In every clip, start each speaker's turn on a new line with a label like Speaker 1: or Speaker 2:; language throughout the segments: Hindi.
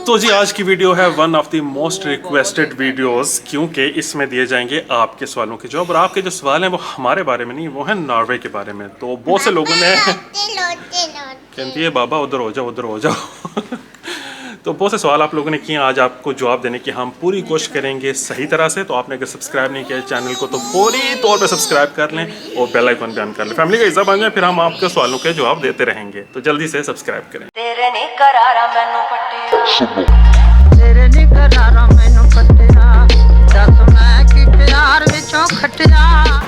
Speaker 1: तो जी आज की वीडियो है one of the most requested videos, क्योंकि इसमें दिए जाएंगे आपके सवालों के जवाब। और आपके जो सवाल हैं वो हमारे बारे में नहीं, वो है नॉर्वे के बारे में। तो बहुत से लोगों ने कहती है बाबा उधर हो जाओ, उधर हो जाओ। तो बहुत से सवाल आप लोगों ने किए, आज आपको जवाब देने की हम पूरी कोशिश करेंगे सही तरह से। तो आपने अगर सब्सक्राइब नहीं किया चैनल को तो फौरी तौर पे सब्सक्राइब कर लें और बेल आइकन भी ऑन कर लें। फैमिली का हिस्सा बन जाए, फिर हम आपके सवालों के जवाब देते रहेंगे। तो जल्दी से सब्सक्राइब करें।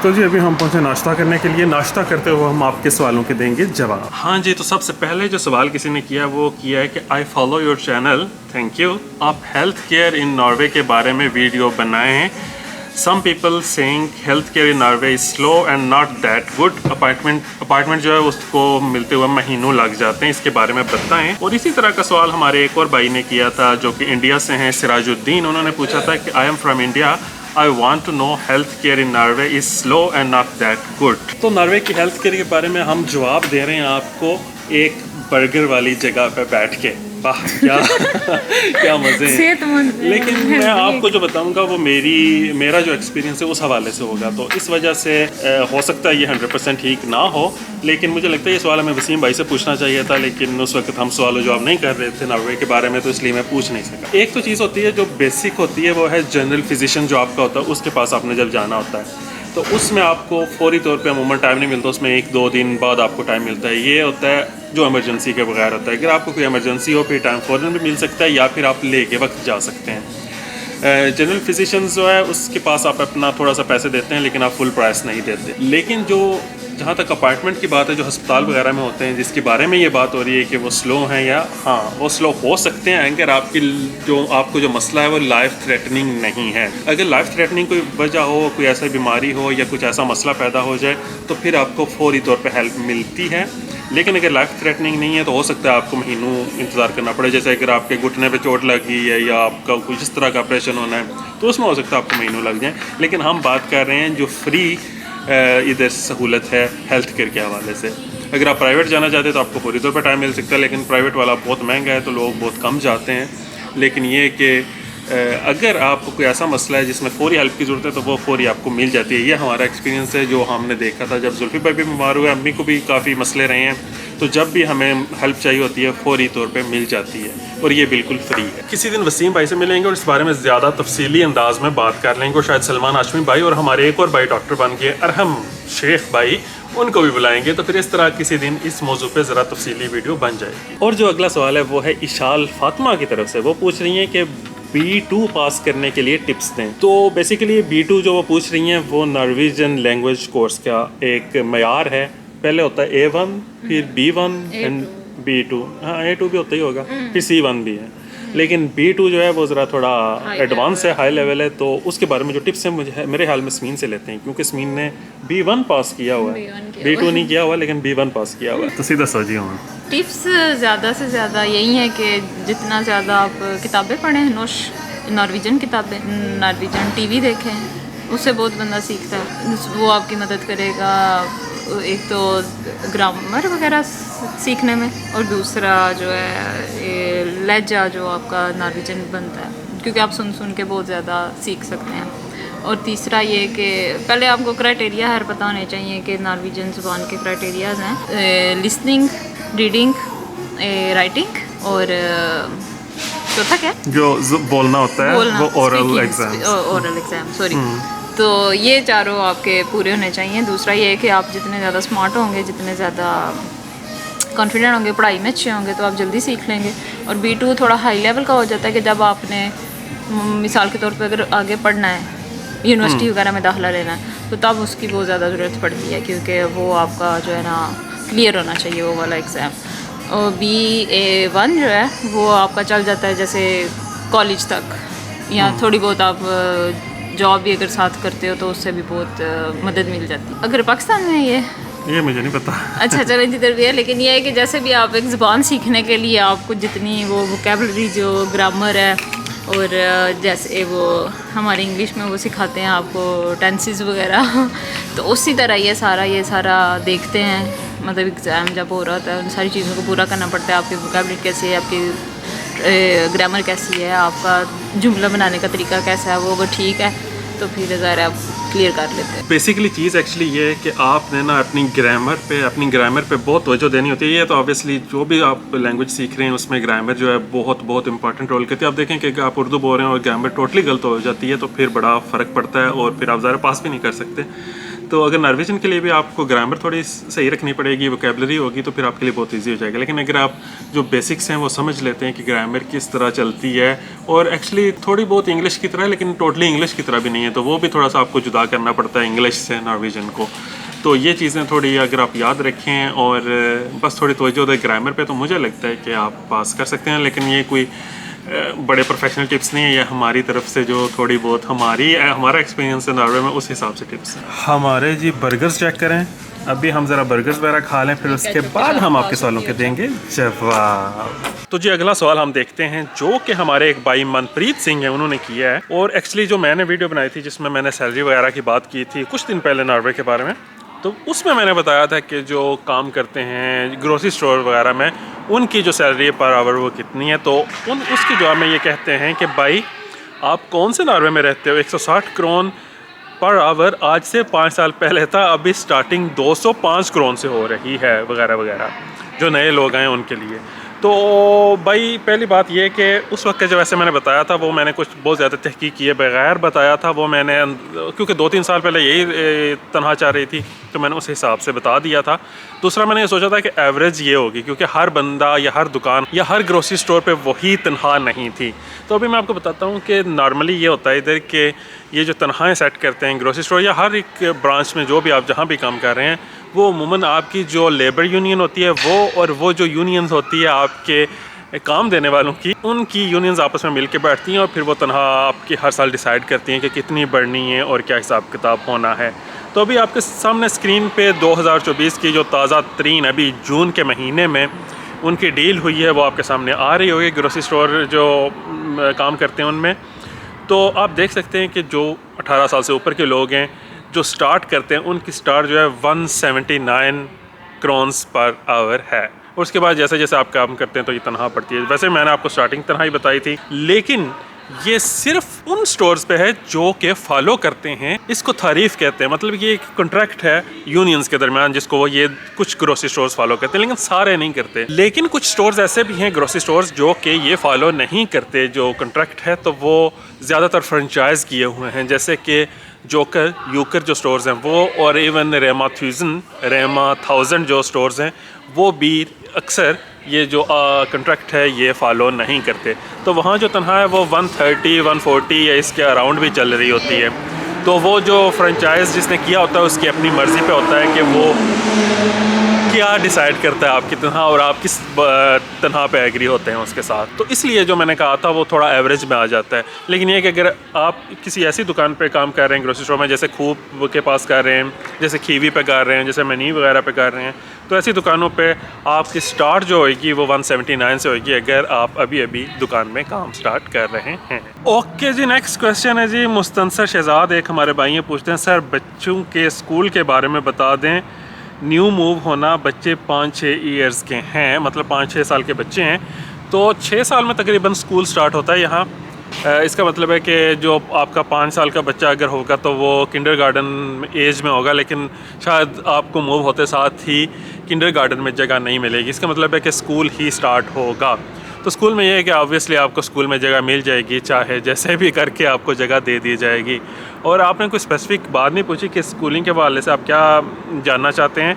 Speaker 1: तो जी अभी हम पहुंचे नाश्ता करने के लिए। नाश्ता करते हुए हम आपके सवालों के देंगे जवाब। हाँ जी, तो सबसे पहले जो सवाल किसी ने किया वो किया है कि I follow your channel, thank you. आप हेल्थ केयर इन नॉर्वे के बारे में वीडियो बनाए हैं। Some people saying health care in Norway is slow and not that good. Apartment जो है उसको मिलते हुए महीनों लग जाते हैं, इसके बारे में बताएं। और इसी तरह का सवाल हमारे एक और भाई ने किया था जो कि इंडिया से हैं, सिराजुद्दीन। उन्होंने पूछा था कि I am from India, I want to know health care in Norway is slow and not that good. तो नॉर्वे की हेल्थ केयर के बारे में हम जवाब दे रहे हैं आपको एक बर्गर वाली जगह पे बैठ के। वाह क्या क्या मज़े हैं। लेकिन मैं आपको जो बताऊंगा वो मेरा जो एक्सपीरियंस है उस हवाले से होगा। तो इस वजह से हो सकता है ये 100% ठीक ना हो, लेकिन मुझे लगता है ये सवाल हमें वसीम भाई से पूछना चाहिए था, लेकिन उस वक्त हम सवाल जवाब नहीं कर रहे थे नॉर्वे के बारे में, तो इसलिए मैं पूछ नहीं सका। एक तो चीज़ होती है जो बेसिक होती है, वो है जनरल फिजिशियन जो आपका होता है, उसके पास आपने जब जाना होता है तो उसमें आपको फौरी तौर पे अमूमन टाइम नहीं मिलता, उसमें 1-2 दिन बाद आपको टाइम मिलता है। ये होता है जो इमरजेंसी के बगैर होता है। अगर आपको कोई इमरजेंसी हो फिर टाइम फ़ौरन भी मिल सकता है, या फिर आप ले के वक्त जा सकते हैं। जनरल फिजिशियन जो है उसके पास आप अपना थोड़ा सा पैसे देते हैं, लेकिन आप फुल प्राइस नहीं देते। लेकिन जहाँ तक अपार्टमेंट की बात है, जो अस्पताल वगैरह में होते हैं, जिसके बारे में ये बात हो रही है कि वो स्लो हैं, या हाँ वो स्लो हो सकते हैं अगर आपको जो मसला है वो लाइफ थ्रेटनिंग नहीं है। अगर लाइफ थ्रेटनिंग कोई वजह हो, कोई ऐसा बीमारी हो या कुछ ऐसा मसला पैदा हो जाए तो फिर आपको फौरी तौर पे हेल्प मिलती है। लेकिन अगर लाइफ थ्रेटनिंग नहीं है तो हो सकता है आपको महीनों इंतज़ार करना पड़े। जैसे अगर आपके घुटने पे चोट लगी है या आपका कुछ इस तरह का ऑपरेशन होना है तो उसमें हो सकता है आपको महीनों लग जाएँ। लेकिन हम बात कर रहे हैं जो फ्री इधर सहूलत है हेल्थ केयर के हवाले से। अगर आप प्राइवेट जाना चाहते हैं तो आपको पूरी तौर पर टाइम मिल सकता है, लेकिन प्राइवेट वाला बहुत महंगा है तो लोग बहुत कम जाते हैं। लेकिन ये कि अगर आपको कोई ऐसा मसला है जिसमें फौरी हेल्प की ज़रूरत है तो वो फौरी आपको मिल जाती है। ये हमारा एक्सपीरियंस है जो हमने देखा था। जब जुल्फी भाई भी बीमार हुए, अम्मी को भी काफ़ी मसले रहे हैं, तो जब भी हमें हेल्प चाहिए होती है फौरी तौर पे मिल जाती है, और ये बिल्कुल फ्री है। किसी दिन वसीम भाई से मिलेंगे और इस बारे में ज़्यादा तफसीली अंदाज में बात कर लेंगे, और शायद सलमान हाशमी भाई और हमारे एक और भाई डॉक्टर बन गए अरहम शेख भाई, उनको भी बुलाएंगे। तो फिर इस तरह किसी दिन इस मौजू पे ज़रा तफसीली वीडियो बन जाएगी। और जो अगला सवाल है वो है इशाल फातिमा की तरफ से। वो पूछ रही हैं कि B2 पास करने के लिए टिप्स दें। तो बेसिकली B2 जो वो पूछ रही हैं वो नॉर्वेजियन लैंग्वेज कोर्स का एक मयार है। पहले होता है A1, फिर B1 एंड B2। हाँ A2 भी होता ही होगा, फिर C1 भी है। लेकिन B2 जो है वो ज़रा थोड़ा एडवांस है, हाई लेवल है। तो उसके बारे में जो टिप्स हैं मेरे ख्याल में स्मीन से लेते हैं, क्योंकि स्मीन ने B1 पास किया हुआ है, B2 नहीं किया हुआ, लेकिन B1 पास किया हुआ है। तो सीधा सोचिए हूँ
Speaker 2: टिप्स ज़्यादा से ज़्यादा यही है कि जितना ज़्यादा आप किताबें पढ़ें, नॉर्वेजियन किताबें, नॉर्वेजियन टीवी देखें, उससे बहुत बंदा सीखता है। वो आपकी मदद करेगा एक तो ग्रामर वगैरह सीखने में, और दूसरा जो है लहजा जो आपका नॉर्वेजियन बनता है, क्योंकि आप सुन के बहुत ज़्यादा सीख सकते हैं। और तीसरा ये कि पहले आपको क्राइटेरिया हर पता होने चाहिए कि नॉर्वेजियन ज़ुबान के क्राइटेरियाज़ हैं लिसनिंग, रीडिंग, राइटिंग, और चौथा क्या
Speaker 1: जो बोलना होता है वो ओरल
Speaker 2: एग्ज़ाम सॉरी। तो ये चारों आपके पूरे होने चाहिए। दूसरा ये है कि आप जितने ज़्यादा स्मार्ट होंगे, जितने ज़्यादा कॉन्फिडेंट होंगे, पढ़ाई में अच्छे होंगे, तो आप जल्दी सीख लेंगे। और B2 थोड़ा हाई लेवल का हो जाता है कि जब आपने मिसाल के तौर पे अगर आगे पढ़ना है, यूनिवर्सिटी वगैरह में दाखिला लेना है, तो तब उसकी बहुत ज़्यादा ज़रूरत पड़ती है, क्योंकि वो आपका जो है ना क्लियर होना चाहिए वो वाला एग्ज़ाम। और BA1 जो है वो आपका चल जाता है जैसे कॉलेज तक, या थोड़ी बहुत आप जॉब भी अगर साथ करते हो तो उससे भी बहुत मदद मिल जाती है। अगर पाकिस्तान में ये
Speaker 1: मुझे नहीं पता।
Speaker 2: अच्छा चलें जिधर भी है, लेकिन ये है कि जैसे भी आप एक ज़ुबान सीखने के लिए आपको जितनी वो वोकेबलरी जो ग्रामर है, और जैसे वो हमारे इंग्लिश में वो सिखाते हैं आपको टेंसेस वगैरह, तो उसी तरह ये सारा देखते हैं। मतलब एग्ज़ाम जब हो रहा होता है उन सारी चीज़ों को पूरा करना पड़ता है। आपकी वोकेबलरी कैसे है, आपकी ग्रामर कैसी है, आपका जुमला बनाने का तरीका कैसा है, वो अगर ठीक है तो फिर ज़ाहिर आप क्लियर कर लेते हैं।
Speaker 1: बेसिकली चीज़ एक्चुअली ये है कि आपने ना अपनी ग्रामर पे बहुत तवज्जो देनी होती है। ये तो ऑब्वियसली जो भी आप लैंग्वेज सीख रहे हैं उसमें ग्रामर जो है बहुत इंपॉर्टेंट रोल करती है। आप देखें कि आप उर्दू बोल रहे हैं और ग्रामर टोटली गलत हो जाती है तो फिर बड़ा फ़र्क पड़ता है और फिर आप ज़रा पास भी नहीं कर सकते। तो अगर नॉर्वेजियन के लिए भी आपको ग्रामर थोड़ी सही रखनी पड़ेगी, वोकैबुलरी होगी तो फिर आपके लिए बहुत इजी हो जाएगा। लेकिन अगर आप जो बेसिक्स हैं वो समझ लेते हैं कि ग्रामर किस तरह चलती है और एक्चुअली थोड़ी बहुत इंग्लिश की तरह है लेकिन टोटली इंग्लिश की तरह भी नहीं है, तो वो भी थोड़ा सा आपको जुदा करना पड़ता है इंग्लिश से नॉर्वेजियन को। तो ये चीज़ें थोड़ी अगर आप याद रखें और बस थोड़ी तवज्जो दें ग्रामर पे, तो मुझे लगता है कि आप पास कर सकते हैं। लेकिन ये कोई बड़े प्रोफेशनल टिप्स नहीं है, ये हमारी तरफ से जो थोड़ी बहुत हमारा एक्सपीरियंस है नॉर्वे में उस हिसाब से टिप्स हैं। हमारे जी बर्गर्स चेक करें, अभी हम ज़रा बर्गर्स वगैरह खा लें, फिर उसके बाद हम आपके सवालों के देंगे जवाब। तो जी अगला सवाल हम देखते हैं जो कि हमारे एक भाई मनप्रीत सिंह हैं, उन्होंने किया है। और एक्चुअली जो मैंने वीडियो बनाई थी जिसमें मैंने सैलरी वगैरह की बात की थी कुछ दिन पहले नॉर्वे के बारे में, तो उसमें मैंने बताया था कि जो काम करते हैं ग्रोसरी स्टोर वगैरह में उनकी जो सैलरी पर आवर वो कितनी है। तो उसके जवाब में ये कहते हैं कि भाई आप कौन से नॉर्वे में रहते हो, 160 क्रोन पर आवर आज से 5 साल पहले था, अभी स्टार्टिंग 205 क्रोन से हो रही है वगैरह वगैरह, जो नए लोग आए उनके लिए। तो भाई पहली बात ये कि उस वक्त जब ऐसे मैंने बताया था वो मैंने कुछ बहुत ज़्यादा तहकीक किए बगैर बताया था वो मैंने, क्योंकि 2-3 साल पहले यही तनख्वाह चाह रही थी तो मैंने उस हिसाब से बता दिया था। दूसरा मैंने ये सोचा था कि एवरेज ये होगी, क्योंकि हर बंदा या हर दुकान या हर ग्रोसरी स्टोर पे वही तनख्वाह नहीं थी। तो अभी मैं आपको बताता हूँ कि नॉर्मली ये होता है इधर कि ये जो तनख्वाहें सेट करते हैं ग्रोसरी स्टोर या हर एक ब्रांच में जो भी आप जहाँ भी काम कर रहे हैं, वो अमूमन आपकी जो लेबर यूनियन होती है वो और वो जो यूनियंस होती है आपके काम देने वालों की, उनकी यूनियंस आपस में मिल के बैठती हैं और फिर वो तनख्वाह आपकी हर साल डिसाइड करती हैं कि कितनी बढ़नी है और क्या हिसाब किताब होना है। तो अभी आपके सामने स्क्रीन पे 2024 की जो ताज़ा तरीन अभी जून के महीने में उनकी डील हुई है वो आपके सामने आ रही होगी ग्रोसरी स्टोर जो काम करते हैं उनमें। तो आप देख सकते हैं कि जो 18 साल से ऊपर के लोग हैं जो स्टार्ट करते हैं उनकी स्टार्ट जो है 179 क्रोन्स पर आवर है। और उसके बाद जैसे जैसे आप काम करते हैं तो ये तनख्वाह पड़ती है। वैसे मैंने आपको स्टार्टिंग तनख्वाह ही बताई थी, लेकिन ये सिर्फ उन स्टोर्स पे है जो के फॉलो करते हैं, इसको तारीफ कहते हैं। मतलब ये एक कॉन्ट्रैक्ट है यूनियंस के दरमियान जिसको वो ये कुछ ग्रोसरी स्टोर्स फॉलो करते हैं, लेकिन सारे नहीं करते। लेकिन कुछ स्टोर्स ऐसे भी हैं ग्रोसरी स्टोर्स जो कि ये फॉलो नहीं करते जो कॉन्ट्रैक्ट है, तो वो ज़्यादातर फ्रेंचाइज किए हुए हैं, जैसे कि जोकर यूकर जो स्टोर्स हैं वो, और इवन रेमा 1000 जो स्टोर्स हैं वो भी अक्सर ये जो कॉन्ट्रैक्ट है ये फॉलो नहीं करते। तो वहाँ जो तनख्वाह है वो 130, 140 या इसके अराउंड भी चल रही होती है। तो वो जो फ्रेंचाइज जिसने किया होता है उसकी अपनी मर्ज़ी पे होता है कि वो क्या डिसाइड करता है आपकी तनख्वाह और आप किस तनख्वाह पे एग्री होते हैं उसके साथ। तो इसलिए जो मैंने कहा था वो थोड़ा एवरेज में आ जाता है। लेकिन ये कि अगर आप किसी ऐसी दुकान पे काम कर रहे हैं ग्रोसरी स्टोर में, जैसे खूब के पास कर रहे हैं, जैसे खीवी पे कर रहे हैं, जैसे मनी वगैरह पे कर रहे हैं, तो ऐसी दुकानों पे आपकी स्टार्ट जो होगी वो 179 से होगी अगर आप अभी दुकान में काम स्टार्ट कर रहे हैं। ओके जी, नेक्स्ट क्वेश्चन है जी मुस्तनसर शहजाद एक हमारे भाई हैं, पूछते हैं सर बच्चों के स्कूल के बारे में बता दें। न्यू मूव होना, बच्चे 5-6 ईयर्स के हैं, मतलब 5-6 साल के बच्चे हैं, तो 6 साल में तकरीबन स्कूल स्टार्ट होता है यहाँ। इसका मतलब है कि जो आपका 5 साल का बच्चा अगर होगा तो वो किंडरगार्टन एज में होगा, लेकिन शायद आपको मूव होते साथ ही किंडरगार्टन में जगह नहीं मिलेगी। इसका मतलब है कि स्कूल ही स्टार्ट होगा। तो स्कूल में ये है कि ऑब्वियसली आपको स्कूल में जगह मिल जाएगी, चाहे जैसे भी करके आपको जगह दे दी जाएगी। और आपने कोई स्पेसिफिक बात नहीं पूछी कि स्कूलिंग के हवाले से आप क्या जानना चाहते हैं।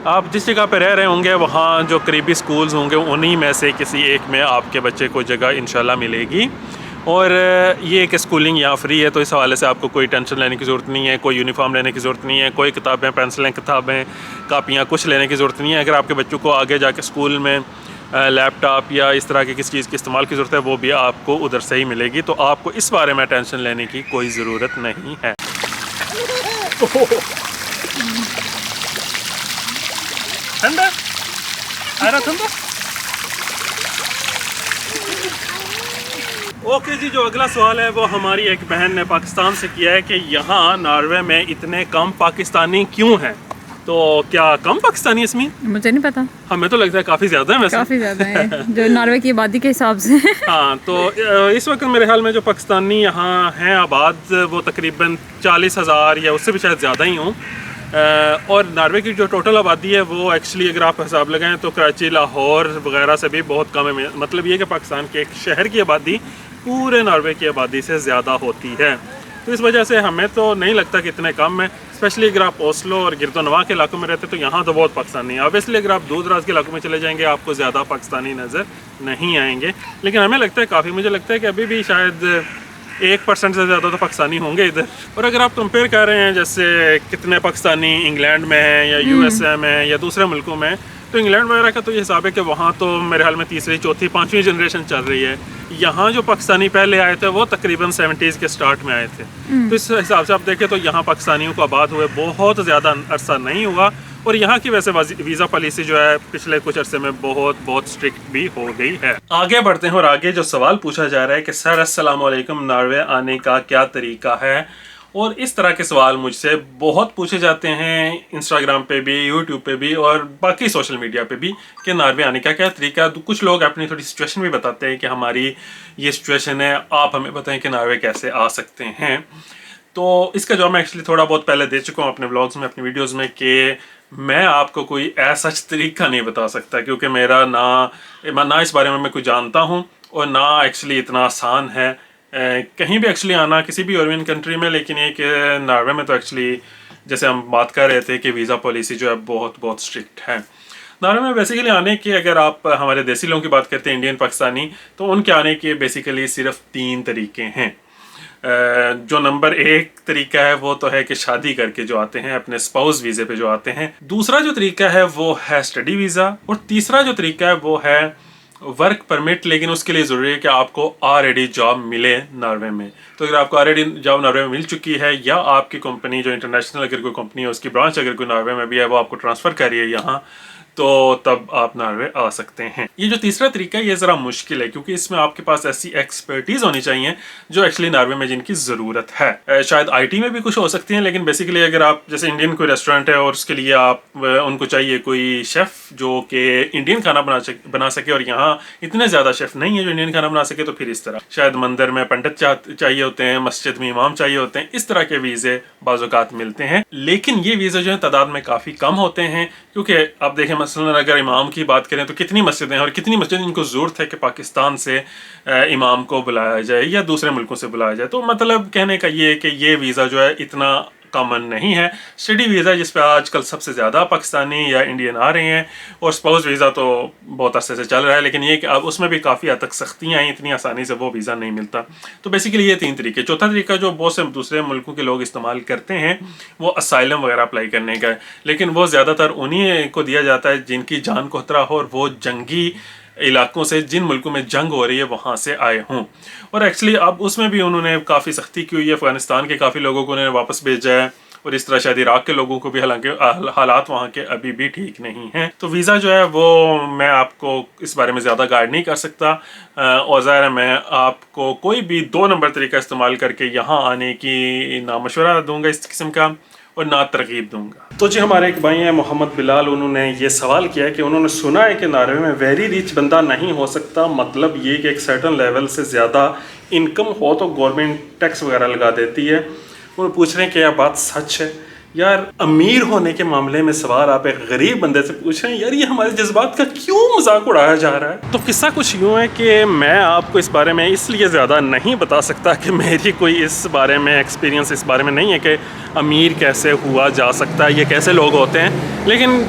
Speaker 1: आप जिस जगह पे रह रहे होंगे वहाँ जो करीबी स्कूल्स होंगे उन्हीं में से किसी एक में आपके बच्चे को जगह इंशाल्लाह मिलेगी। और ये कि स्कूलिंग यहाँ फ्री है, तो इस हवाले से आपको कोई टेंशन लेने की ज़रूरत नहीं है, कोई यूनिफॉर्म लेने की ज़रूरत नहीं है, कोई किताबें पेंसिलें किताबें कापियाँ कुछ लेने की ज़रूरत नहीं है। अगर आपके बच्चों को आगे जाके स्कूल में लैपटॉप या इस तरह की किसी चीज़ की इस्तेमाल की ज़रूरत है वो भी आपको उधर से ही मिलेगी। तो आपको इस बारे में टेंशन लेने की कोई ज़रूरत नहीं है। ठंडा आ रहा ठंडा। ओके जी, जो अगला सवाल है वो हमारी एक बहन ने पाकिस्तान से किया है कि यहाँ नॉर्वे में इतने कम पाकिस्तानी क्यों हैं। तो क्या कम पाकिस्तानी इसमें?
Speaker 2: मुझे नहीं पता,
Speaker 1: हमें तो लगता है काफ़ी ज़्यादा है वैसे।
Speaker 2: काफ़ी ज़्यादा है जो नॉर्वे की आबादी के हिसाब से।
Speaker 1: हाँ, तो इस वक्त मेरे ख्याल में जो पाकिस्तानी यहाँ हैं आबाद वो तकरीबन 40,000 या उससे भी शायद ज़्यादा ही हों। और नॉर्वे की जो टोटल आबादी है वो एक्चुअली अगर आप हिसाब लगाएं तो कराची, लाहौर वगैरह से भी बहुत कम है। मतलब ये कि पाकिस्तान के एक शहर की आबादी पूरे नॉर्वे की आबादी से ज़्यादा होती है। तो इस वजह से हमें तो नहीं लगता कि इतने कम है। स्पेशली अगर आप ओस्लो और गिरदोनवा के इलाकों में रहते तो यहाँ तो बहुत पाकिस्तानी है। ऑब्वियसली अगर आप दूर दराज के इलाकों में चले जाएंगे आपको ज़्यादा पाकिस्तानी नज़र नहीं आएंगे, लेकिन हमें लगता है काफ़ी, मुझे लगता है कि अभी भी शायद 1% से ज़्यादा तो पाकिस्तानी होंगे इधर। और अगर आप कंपेयर कर रहे हैं जैसे कितने पाकिस्तानी इंग्लैंड में हैं या USA में या दूसरे मुल्कों में, तो इंग्लैंड वगैरह का तो ये हिसाब है कि वहाँ तो मेरे ख्याल में तीसरी, चौथी, पाँचवीं जनरेशन चल रही है। यहाँ जो पाकिस्तानी पहले आए थे वो तकरीबन 70s के स्टार्ट में आए थे। तो इस हिसाब से आप देखें तो यहाँ पाकिस्तानियों को आबाद हुए बहुत ज़्यादा अरसा नहीं हुआ। और यहाँ की वैसे वीज़ा पॉलिसी जो है पिछले कुछ अरसे में बहुत स्ट्रिक्ट भी हो गई है। आगे बढ़ते हैं और आगे जो सवाल पूछा जा रहा है कि सर अस्सलाम वालेकुम, नॉर्वे आने का क्या तरीका है? और इस तरह के सवाल मुझसे बहुत पूछे जाते हैं इंस्टाग्राम पे भी, यूट्यूब पे भी और बाकी सोशल मीडिया पे भी कि नॉर्वे आने का क्या तरीका। कुछ लोग अपनी थोड़ी सिचुएशन भी बताते हैं कि हमारी ये सिचुएशन है, आप हमें बताएं कि नॉर्वे कैसे आ सकते हैं। तो इसका जवाब मैं एक्चुअली थोड़ा बहुत पहले दे चुका हूँ अपने व्लॉग्स में, अपनी वीडियोज़ में, कि मैं आपको कोई ऐसा तरीका नहीं बता सकता क्योंकि मेरा ना इस बारे में मैं कुछ जानता हूँ और ना एक्चुअली इतना आसान है कहीं भी एक्चुअली आना किसी भी यूरोपियन कंट्री में। लेकिन ये कि नॉर्वे में तो एक्चुअली जैसे हम बात कर रहे थे कि वीज़ा पॉलिसी जो है बहुत स्ट्रिक्ट है। नॉर्वे में बेसिकली आने के, अगर आप हमारे देसी लोगों की बात करते हैं, इंडियन पाकिस्तानी, तो उनके आने के बेसिकली सिर्फ 3 तरीके हैं। जो नंबर 1 तरीका है वो तो है कि शादी करके जो आते हैं अपने स्पाउस वीज़े पे जो आते हैं। दूसरा जो तरीका है वो है स्टडी वीज़ा। और तीसरा जो तरीका है वो है वर्क परमिट, लेकिन उसके लिए ज़रूरी है कि आपको ऑलरेडी जॉब मिले नॉर्वे में। तो अगर आपको ऑलरेडी जॉब नॉर्वे में मिल चुकी है या आपकी कंपनी जो इंटरनेशनल अगर कोई कंपनी है उसकी ब्रांच अगर कोई नॉर्वे में भी है वो आपको ट्रांसफ़र कर रही है यहाँ, तो तब आप नॉर्वे आ सकते हैं। ये जो तीसरा तरीका है ये ज़रा मुश्किल है क्योंकि इसमें आपके पास ऐसी एक्सपर्टीज़ होनी चाहिए जो एक्चुअली नॉर्वे में जिनकी ज़रूरत है। शायद IT में भी कुछ हो सकती हैं, लेकिन बेसिकली अगर आप जैसे इंडियन कोई रेस्टोरेंट है और उसके लिए आप उनको चाहिए कोई शेफ़ जो कि इंडियन खाना बना सके और यहाँ इतने ज़्यादा शेफ़ नहीं है जो इंडियन खाना बना सके, तो फिर इस तरह शायद मंदिर में पंडित चाहिए होते हैं, मस्जिद में इमाम चाहिए होते हैं, इस तरह के वीज़े बाज़-औक़ात मिलते हैं। लेकिन ये वीज़े जो है तादाद में काफ़ी कम होते हैं क्योंकि आप देखें मसलन अगर इमाम की बात करें तो कितनी मस्जिदें हैं और कितनी मस्जिद इनको ज़रूरत है कि पाकिस्तान से इमाम को बुलाया जाए या दूसरे मुल्कों से बुलाया जाए। तो मतलब कहने का ये है कि ये वीज़ा जो है इतना कॉमन नहीं है। स्टडी वीज़ा जिस पे आजकल सबसे ज़्यादा पाकिस्तानी या इंडियन आ रहे हैं, और स्पाउस वीज़ा तो बहुत अरसे से चल रहा है, लेकिन ये कि अब उसमें भी काफ़ी हद तक सख्तियाँ आई, इतनी आसानी से वो वीज़ा नहीं मिलता। तो बेसिकली ये 3 तरीके। चौथा तरीका जो बहुत से दूसरे मुल्कों के लोग इस्तेमाल करते हैं वो असाइलम वगैरह अप्लाई करने का है, लेकिन वो ज़्यादातर उन्हीं को दिया जाता है जिनकी जान को खतरा हो और वो जंगी इलाकों से, जिन मुल्कों में जंग हो रही है वहाँ से आए हों। और एक्चुअली अब उसमें भी उन्होंने काफ़ी सख्ती की हुई है। अफ़गानिस्तान के काफ़ी लोगों को उन्होंने वापस भेजा है और इस तरह शायद इराक के लोगों को भी, हालांकि हालात वहाँ के अभी भी ठीक नहीं हैं। तो वीज़ा जो है वो मैं आपको इस बारे में ज़्यादा गाइड नहीं कर सकता, और ज़ाहिर है मैं आपको कोई भी 2 नंबर तरीका इस्तेमाल करके यहाँ आने की ना मशवरा दूँगा इस किस्म का और ना तरगीब दूंगा। तो जी हमारे एक भाई हैं मोहम्मद बिलाल, उन्होंने ये सवाल किया है कि उन्होंने सुना है कि नॉर्वे में वेरी रिच बंदा नहीं हो सकता, मतलब ये कि एक सर्टन लेवल से ज़्यादा इनकम हो तो गवर्नमेंट टैक्स वगैरह लगा देती है। वो पूछ रहे हैं कि यह बात सच है? यार अमीर होने के मामले में सवाल आप एक गरीब बंदे से पूछ रहे हैं, यार ये हमारे जज्बात का क्यों मजाक उड़ाया जा रहा है? तो किस्सा कुछ यूँ है कि मैं आपको इस बारे में इसलिए ज़्यादा नहीं बता सकता कि मेरी कोई इस बारे में एक्सपीरियंस इस बारे में नहीं है कि अमीर कैसे हुआ जा सकता है, ये कैसे लोग होते हैं। लेकिन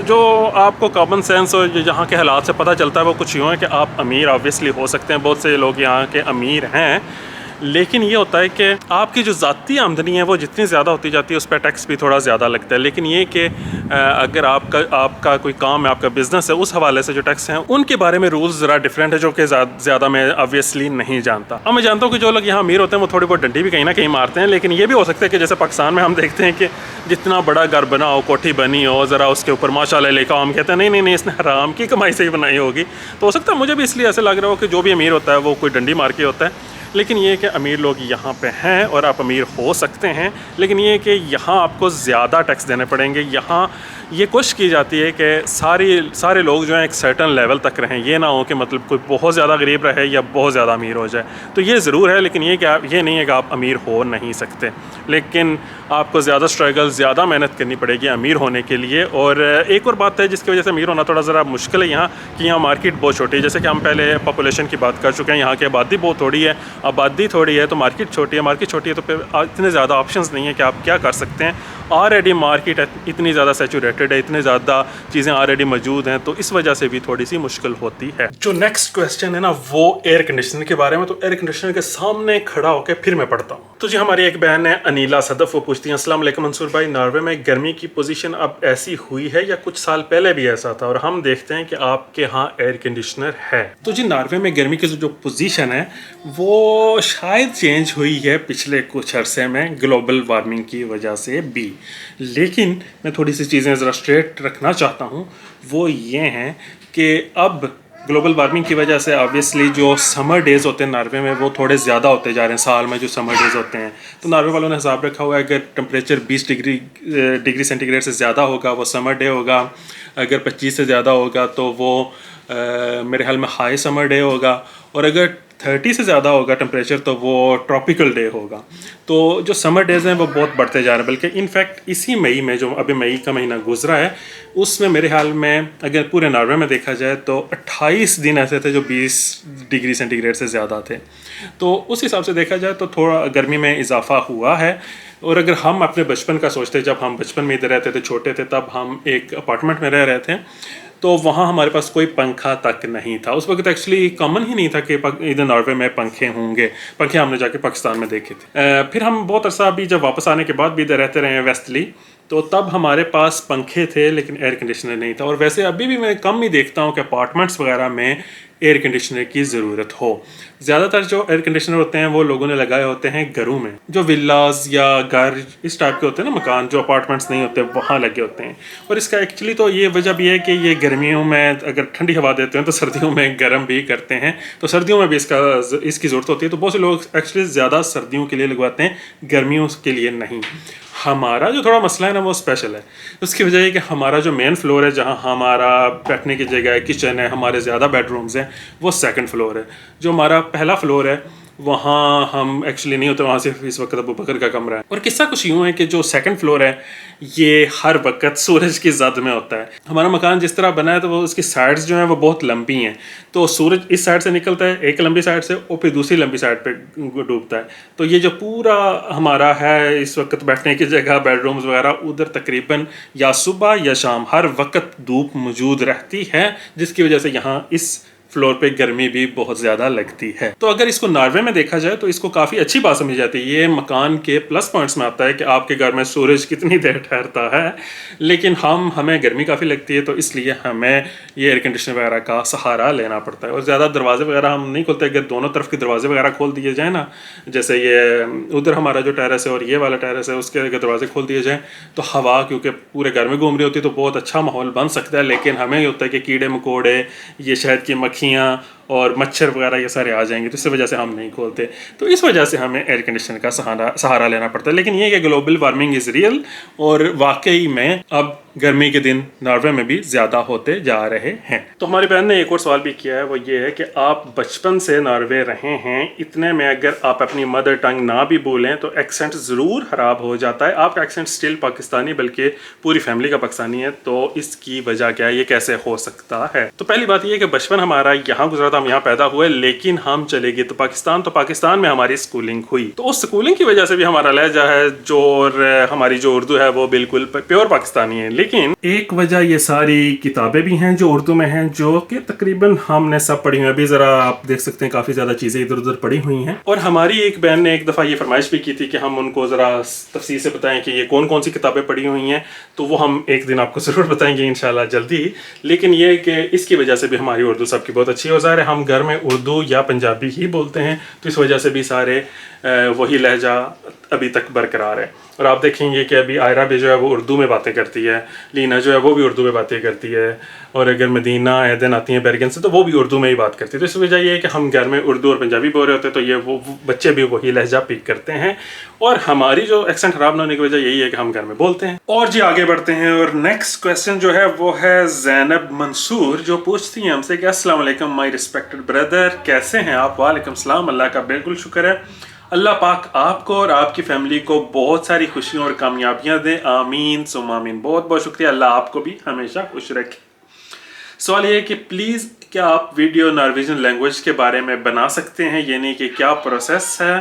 Speaker 1: जो आपको कॉमन सेंस और यहाँ के हालात से पता चलता है वो कुछ यूँ है कि आप अमीर ऑब्वियसली हो सकते हैं, बहुत से लोग यहाँ के अमीर हैं, लेकिन ये होता है कि आपकी जो ज़ाती आमदनी है वो जितनी ज़्यादा होती जाती है उस पर टैक्स भी थोड़ा ज़्यादा लगता है। लेकिन ये कि अगर आपका कोई काम है, आपका बिज़नेस है, उस हवाले से जो टैक्स हैं उनके बारे में रूल्स ज़रा डिफरेंट है, जो कि ज़्यादा मैं ऑब्वियसली नहीं जानता। अब मैं जानता हूँ कि जो लोग यहाँ अमीर होते हैं वो थोड़ी बहुत डंडी भी कहीं ना कहीं मारते हैं, लेकिन ये भी हो सकता है कि जैसे पाकिस्तान में हम देखते हैं कि जितना बड़ा घर बना हो, कोठी बनी हो, ज़रा उसके ऊपर माशाल्लाह लिखा, हम कहते हैं नहीं इसने हराम की कमाई से ही बनाई होगी। तो हो सकता है मुझे भी इसलिए ऐसे लग रहा हो कि जो भी अमीर होता है वो कोई डंडी मार के होता है। लेकिन ये कि अमीर लोग यहाँ पे हैं और आप अमीर हो सकते हैं, लेकिन ये कि यहाँ आपको ज़्यादा टैक्स देने पड़ेंगे। यहाँ ये कोशिश की जाती है कि सारे लोग जो हैं एक सर्टन लेवल तक रहें, ये ना हो कि मतलब कोई बहुत ज़्यादा गरीब रहे या बहुत ज़्यादा अमीर हो जाए। तो ये ज़रूर है, लेकिन ये नहीं है कि आप अमीर हो नहीं सकते, लेकिन आपको ज़्यादा स्ट्रगल, ज़्यादा मेहनत करनी पड़ेगी अमीर होने के लिए। और एक और बात है जिसकी वजह से अमीर होना थोड़ा ज़रा मुश्किल है यहाँ, कि यहाँ मार्केट बहुत छोटी है। जैसे कि हम पहले पॉपुलेशन की बात कर चुके हैं, यहाँ की आबादी बहुत थोड़ी है, आबादी थोड़ी है तो मार्केट छोटी है, मार्केट छोटी है तो फिर इतने ज़्यादा ऑप्शंस नहीं है कि आप क्या कर सकते हैं। ऑलरेडी मार्केट इतनी ज़्यादा सैचुरेटेड है, इतने ज़्यादा चीज़ें ऑलरेडी मौजूद हैं, तो इस वजह से भी थोड़ी सी मुश्किल होती है। जो नेक्स्ट क्वेश्चन है ना वो एयर कंडीशनर के बारे में। तो एयर कंडीशनर के सामने खड़ा होकर फिर मैं पढ़ता हूँ। तो जी हमारी एक बहन है अनीला सदफ, वो पूछती हैं अस्सलाम वालेकुम मंसूर भाई, नॉर्वे में गर्मी की पोजीशन अब ऐसी हुई है या कुछ साल पहले भी ऐसा था, और हम देखते हैं कि आपके यहाँ एयर कंडीशनर है। तो जी नॉर्वे में गर्मी की जो पोजीशन है वो शायद चेंज हुई है पिछले कुछ अरसे में ग्लोबल वार्मिंग की वजह से भी, लेकिन मैं थोड़ी सी चीज़ें ज़रा स्ट्रेट रखना चाहता हूँ। वो ये हैं कि अब ग्लोबल वार्मिंग की वजह से ऑब्वियसली जो समर डेज़ होते हैं नॉर्वे में वो थोड़े ज़्यादा होते जा रहे हैं। साल में जो समर डेज़ होते हैं तो नॉर्वे वालों ने हिसाब रखा हुआ है अगर टेम्परेचर 20 डिग्री सेंटीग्रेड से ज़्यादा होगा वो समर डे होगा, अगर 25 से ज़्यादा होगा तो वो मेरे ख्याल में हाई समर डे होगा, और अगर 30 से ज़्यादा होगा टेम्परेचर तो वो ट्रॉपिकल डे होगा। तो जो समर डेज़ हैं वो बहुत बढ़ते जा रहे हैं, बल्कि इनफैक्ट इसी मई में जो अभी मई का महीना गुजरा है उसमें मेरे ख्याल में अगर पूरे नॉर्वे में देखा जाए तो 28 दिन ऐसे थे जो 20 डिग्री सेंटीग्रेड से ज़्यादा थे। तो उस हिसाब से देखा जाए तो थोड़ा गर्मी में इजाफा हुआ है। और अगर हम अपने बचपन का सोचते, जब हम बचपन में इधर रहते थे, छोटे थे, तब हम एक अपार्टमेंट में रह रहे थे तो वहाँ हमारे पास कोई पंखा तक नहीं था। उस वक्त एक्चुअली कॉमन ही नहीं था कि इधर नॉर्वे में पंखे होंगे। पंखे हमने जाके पाकिस्तान में देखे थे। फिर हम बहुत अरसा अभी जब वापस आने के बाद भी इधर रहते रहे हैं वेस्टली, तो तब हमारे पास पंखे थे लेकिन एयर कंडीशनर नहीं था। और वैसे अभी भी मैं कम ही देखता हूँ कि अपार्टमेंट्स वगैरह में एयर कंडीशनर की ज़रूरत हो। ज़्यादातर जो एयर कंडीशनर होते हैं वो लोगों ने लगाए होते हैं घरों में, जो विलाज या घर इस टाइप के होते हैं ना, मकान जो अपार्टमेंट्स नहीं होते वहाँ लगे होते हैं। और इसका एक्चुअली तो ये वजह भी है कि ये गर्मियों में अगर ठंडी हवा देते हैं तो सर्दियों में गर्म भी करते हैं, तो सर्दियों में भी इसकी ज़रूरत होती है। तो बहुत से लोग एक्चुअली ज़्यादा सर्दियों के लिए लगवाते हैं, गर्मियों के लिए नहीं। हमारा जो थोड़ा मसला है ना वो स्पेशल है। उसकी वजह है कि हमारा जो मेन फ्लोर है जहाँ हमारा बैठने की जगह है, किचन है, हमारे ज़्यादा बेडरूम्स हैं, वो सेकंड फ्लोर है। जो हमारा पहला फ्लोर है वहाँ हम एक्चुअली नहीं होते, वहाँ सिर्फ इस वक्त अबू बकर का कमरा है। और किस्सा कुछ यूँ है कि जो सेकंड फ्लोर है ये हर वक्त सूरज की जद में होता है। हमारा मकान जिस तरह बना है तो वो उसकी साइड्स जो हैं वो बहुत लंबी हैं, तो सूरज इस साइड से निकलता है एक लंबी साइड से और फिर दूसरी लंबी साइड पे डूबता है। तो ये जो पूरा हमारा है इस वक्त बैठने की जगह, बेडरूम्स वगैरह, उधर तकरीबन या सुबह या शाम हर वक्त धूप मौजूद रहती है, जिसकी वजह से यहाँ इस फ्लोर पे गर्मी भी बहुत ज़्यादा लगती है। तो अगर इसको नॉर्वे में देखा जाए तो इसको काफ़ी अच्छी बात समझी जाती है। ये मकान के प्लस पॉइंट्स में आता है कि आपके घर में सूरज कितनी देर ठहरता है, लेकिन हमें गर्मी काफ़ी लगती है, तो इसलिए हमें ये एयर कंडीशनर वगैरह का सहारा लेना पड़ता है। और ज़्यादा दरवाजे वगैरह हम नहीं खोलते। अगर दोनों तरफ के दरवाजे वगैरह खोल दिए जाए ना, जैसे ये उधर हमारा जो टेरेस है और ये वाला टेरेस है, उसके अगर दरवाजे खोल दिए जाए तो हवा क्योंकि पूरे घर में घूम रही होती है तो बहुत अच्छा माहौल बन सकता है। लेकिन हमें ये होता है कि कीड़े मकोड़े, ये शहद की मक्खियाँ और मच्छर वगैरह ये सारे आ जाएंगे, तो इस वजह से हम नहीं खोलते। तो इस वजह से हमें एयर कंडीशनर का सहारा लेना पड़ता है। लेकिन ये कि ग्लोबल वार्मिंग इज़ रियल, और वाकई में अब गर्मी के दिन नॉर्वे में भी ज़्यादा होते जा रहे हैं। तो हमारी बहन ने एक और सवाल भी किया है, वो ये है कि आप बचपन से नॉर्वे रहे हैं, इतने में अगर आप अपनी मदर टंग ना भी बोलें तो एक्सेंट ज़रूर ख़राब हो जाता है। आपका एक्सेंट स्टिल पाकिस्तानी बल्कि पूरी फैमिली का पाकिस्तानी है, तो इसकी वजह क्या है, ये कैसे हो सकता है? तो पहली बात ये है कि बचपन हमारा यहाँ गुजरा, हम यहाँ पैदा हुए, लेकिन हम चले गए तो पाकिस्तान में हमारी स्कूलिंग हुई। तो उस स्कूलिंग की वजह से भी हमारा लहजा है जो, और हमारी जो उर्दू है वो बिल्कुल प्योर पाकिस्तानी है। लेकिन एक वजह ये सारी किताबें भी हैं जो उर्दू में हैं, जो कि तकरीबन हमने सब पढ़ी हुई। अभी ज़रा आप देख सकते हैं काफ़ी ज़्यादा चीज़ें इधर उधर पढ़ी हुई हैं। और हमारी एक बहन ने एक दफ़ा ये फरमाइश भी की थी कि हम उनको ज़रा तफसील से बताएं कि ये कौन कौन सी किताबें पढ़ी हुई हैं, तो वो हम एक दिन आपको ज़रूर बताएंगे इंशाल्लाह जल्दी। लेकिन ये कि इसकी वजह से भी हमारी उर्दू सबकी बहुत अच्छी हो जा रही है। हम घर में उर्दू या पंजाबी ही बोलते हैं, तो इस वजह से भी सारे वही लहजा अभी तक बरकरार है। और आप देखेंगे कि अभी आयरा भी जो है वो उर्दू में बातें करती है, लीना जो है वो भी उर्दू में बातें करती है, और अगर मदीना एदन आती हैं बेरगन से तो वो भी उर्दू में ही बात करती है। तो इस वजह ये है कि हम घर में उर्दू और पंजाबी बोल रहे होते हैं, तो ये वो बच्चे भी वही लहजा पिक करते हैं, और हमारी जो एक्सेंट खराब ना होने की वजह यही है कि हम घर में बोलते हैं। और जी आगे बढ़ते हैं, और नेक्स्ट क्वेश्चन जो है वो है ज़ैनब मंसूर, जो पूछती हैं हमसे कि अस्सलाम वालेकुम माय रिस्पेक्टेड ब्रदर, कैसे हैं आप? वालेकुम सलाम, अल्लाह का बिल्कुल शुक्र है। अल्लाह पाक आपको और आपकी फैमिली को बहुत सारी खुशियाँ और कामयाबियाँ दें, आमीन सुम आमीन। बहुत बहुत शुक्रिया, अल्लाह आपको भी हमेशा खुश रखे। सवाल ये है कि प्लीज़ क्या आप वीडियो नॉर्वेजियन लैंग्वेज के बारे में बना सकते हैं, यानी कि क्या प्रोसेस है,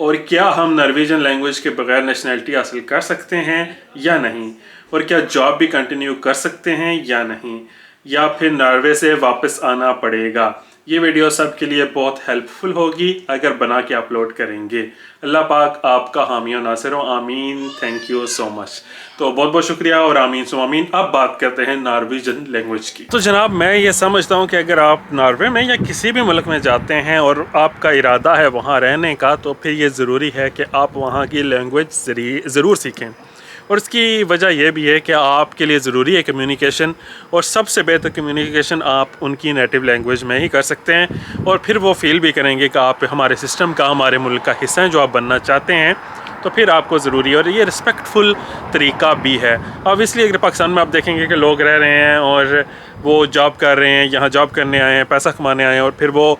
Speaker 1: और क्या हम नॉर्वेजियन लैंग्वेज के बगैर नेशनैलिटी हासिल कर सकते हैं या नहीं, और क्या जॉब भी कंटिन्यू कर सकते हैं या नहीं, या फिर नॉर्वे से वापस आना पड़ेगा। ये वीडियो सबके लिए बहुत हेल्पफुल होगी अगर बना के अपलोड करेंगे। अल्लाह पाक आपका हामी और नासिर हो, आमीन। Thank you so much. तो बहुत बहुत शुक्रिया और आमीन सो आमीन। अब बात करते हैं नॉर्वेजियन लैंग्वेज की। तो जनाब मैं ये समझता हूँ कि अगर आप नॉर्वे में या किसी भी मुल्क में जाते हैं और आपका इरादा है वहाँ रहने का, तो फिर ये ज़रूरी है कि आप वहाँ की लैंग्वेज ज़रूर सीखें। और इसकी वजह यह भी है कि आपके लिए ज़रूरी है कम्युनिकेशन, और सबसे बेहतर कम्युनिकेशन आप उनकी नेटिव लैंग्वेज में ही कर सकते हैं, और फिर वो फील भी करेंगे कि आप हमारे सिस्टम का, हमारे मुल्क का हिस्सा हैं जो आप बनना चाहते हैं। तो फिर आपको ज़रूरी है, और ये रिस्पेक्टफुल तरीका भी है। अब इसलिए अगर पाकिस्तान में आप देखेंगे कि लोग रह रहे हैं और वो जॉब कर रहे हैं, यहाँ जॉब करने आए हैं, पैसा कमाने आए हैं, और फिर वो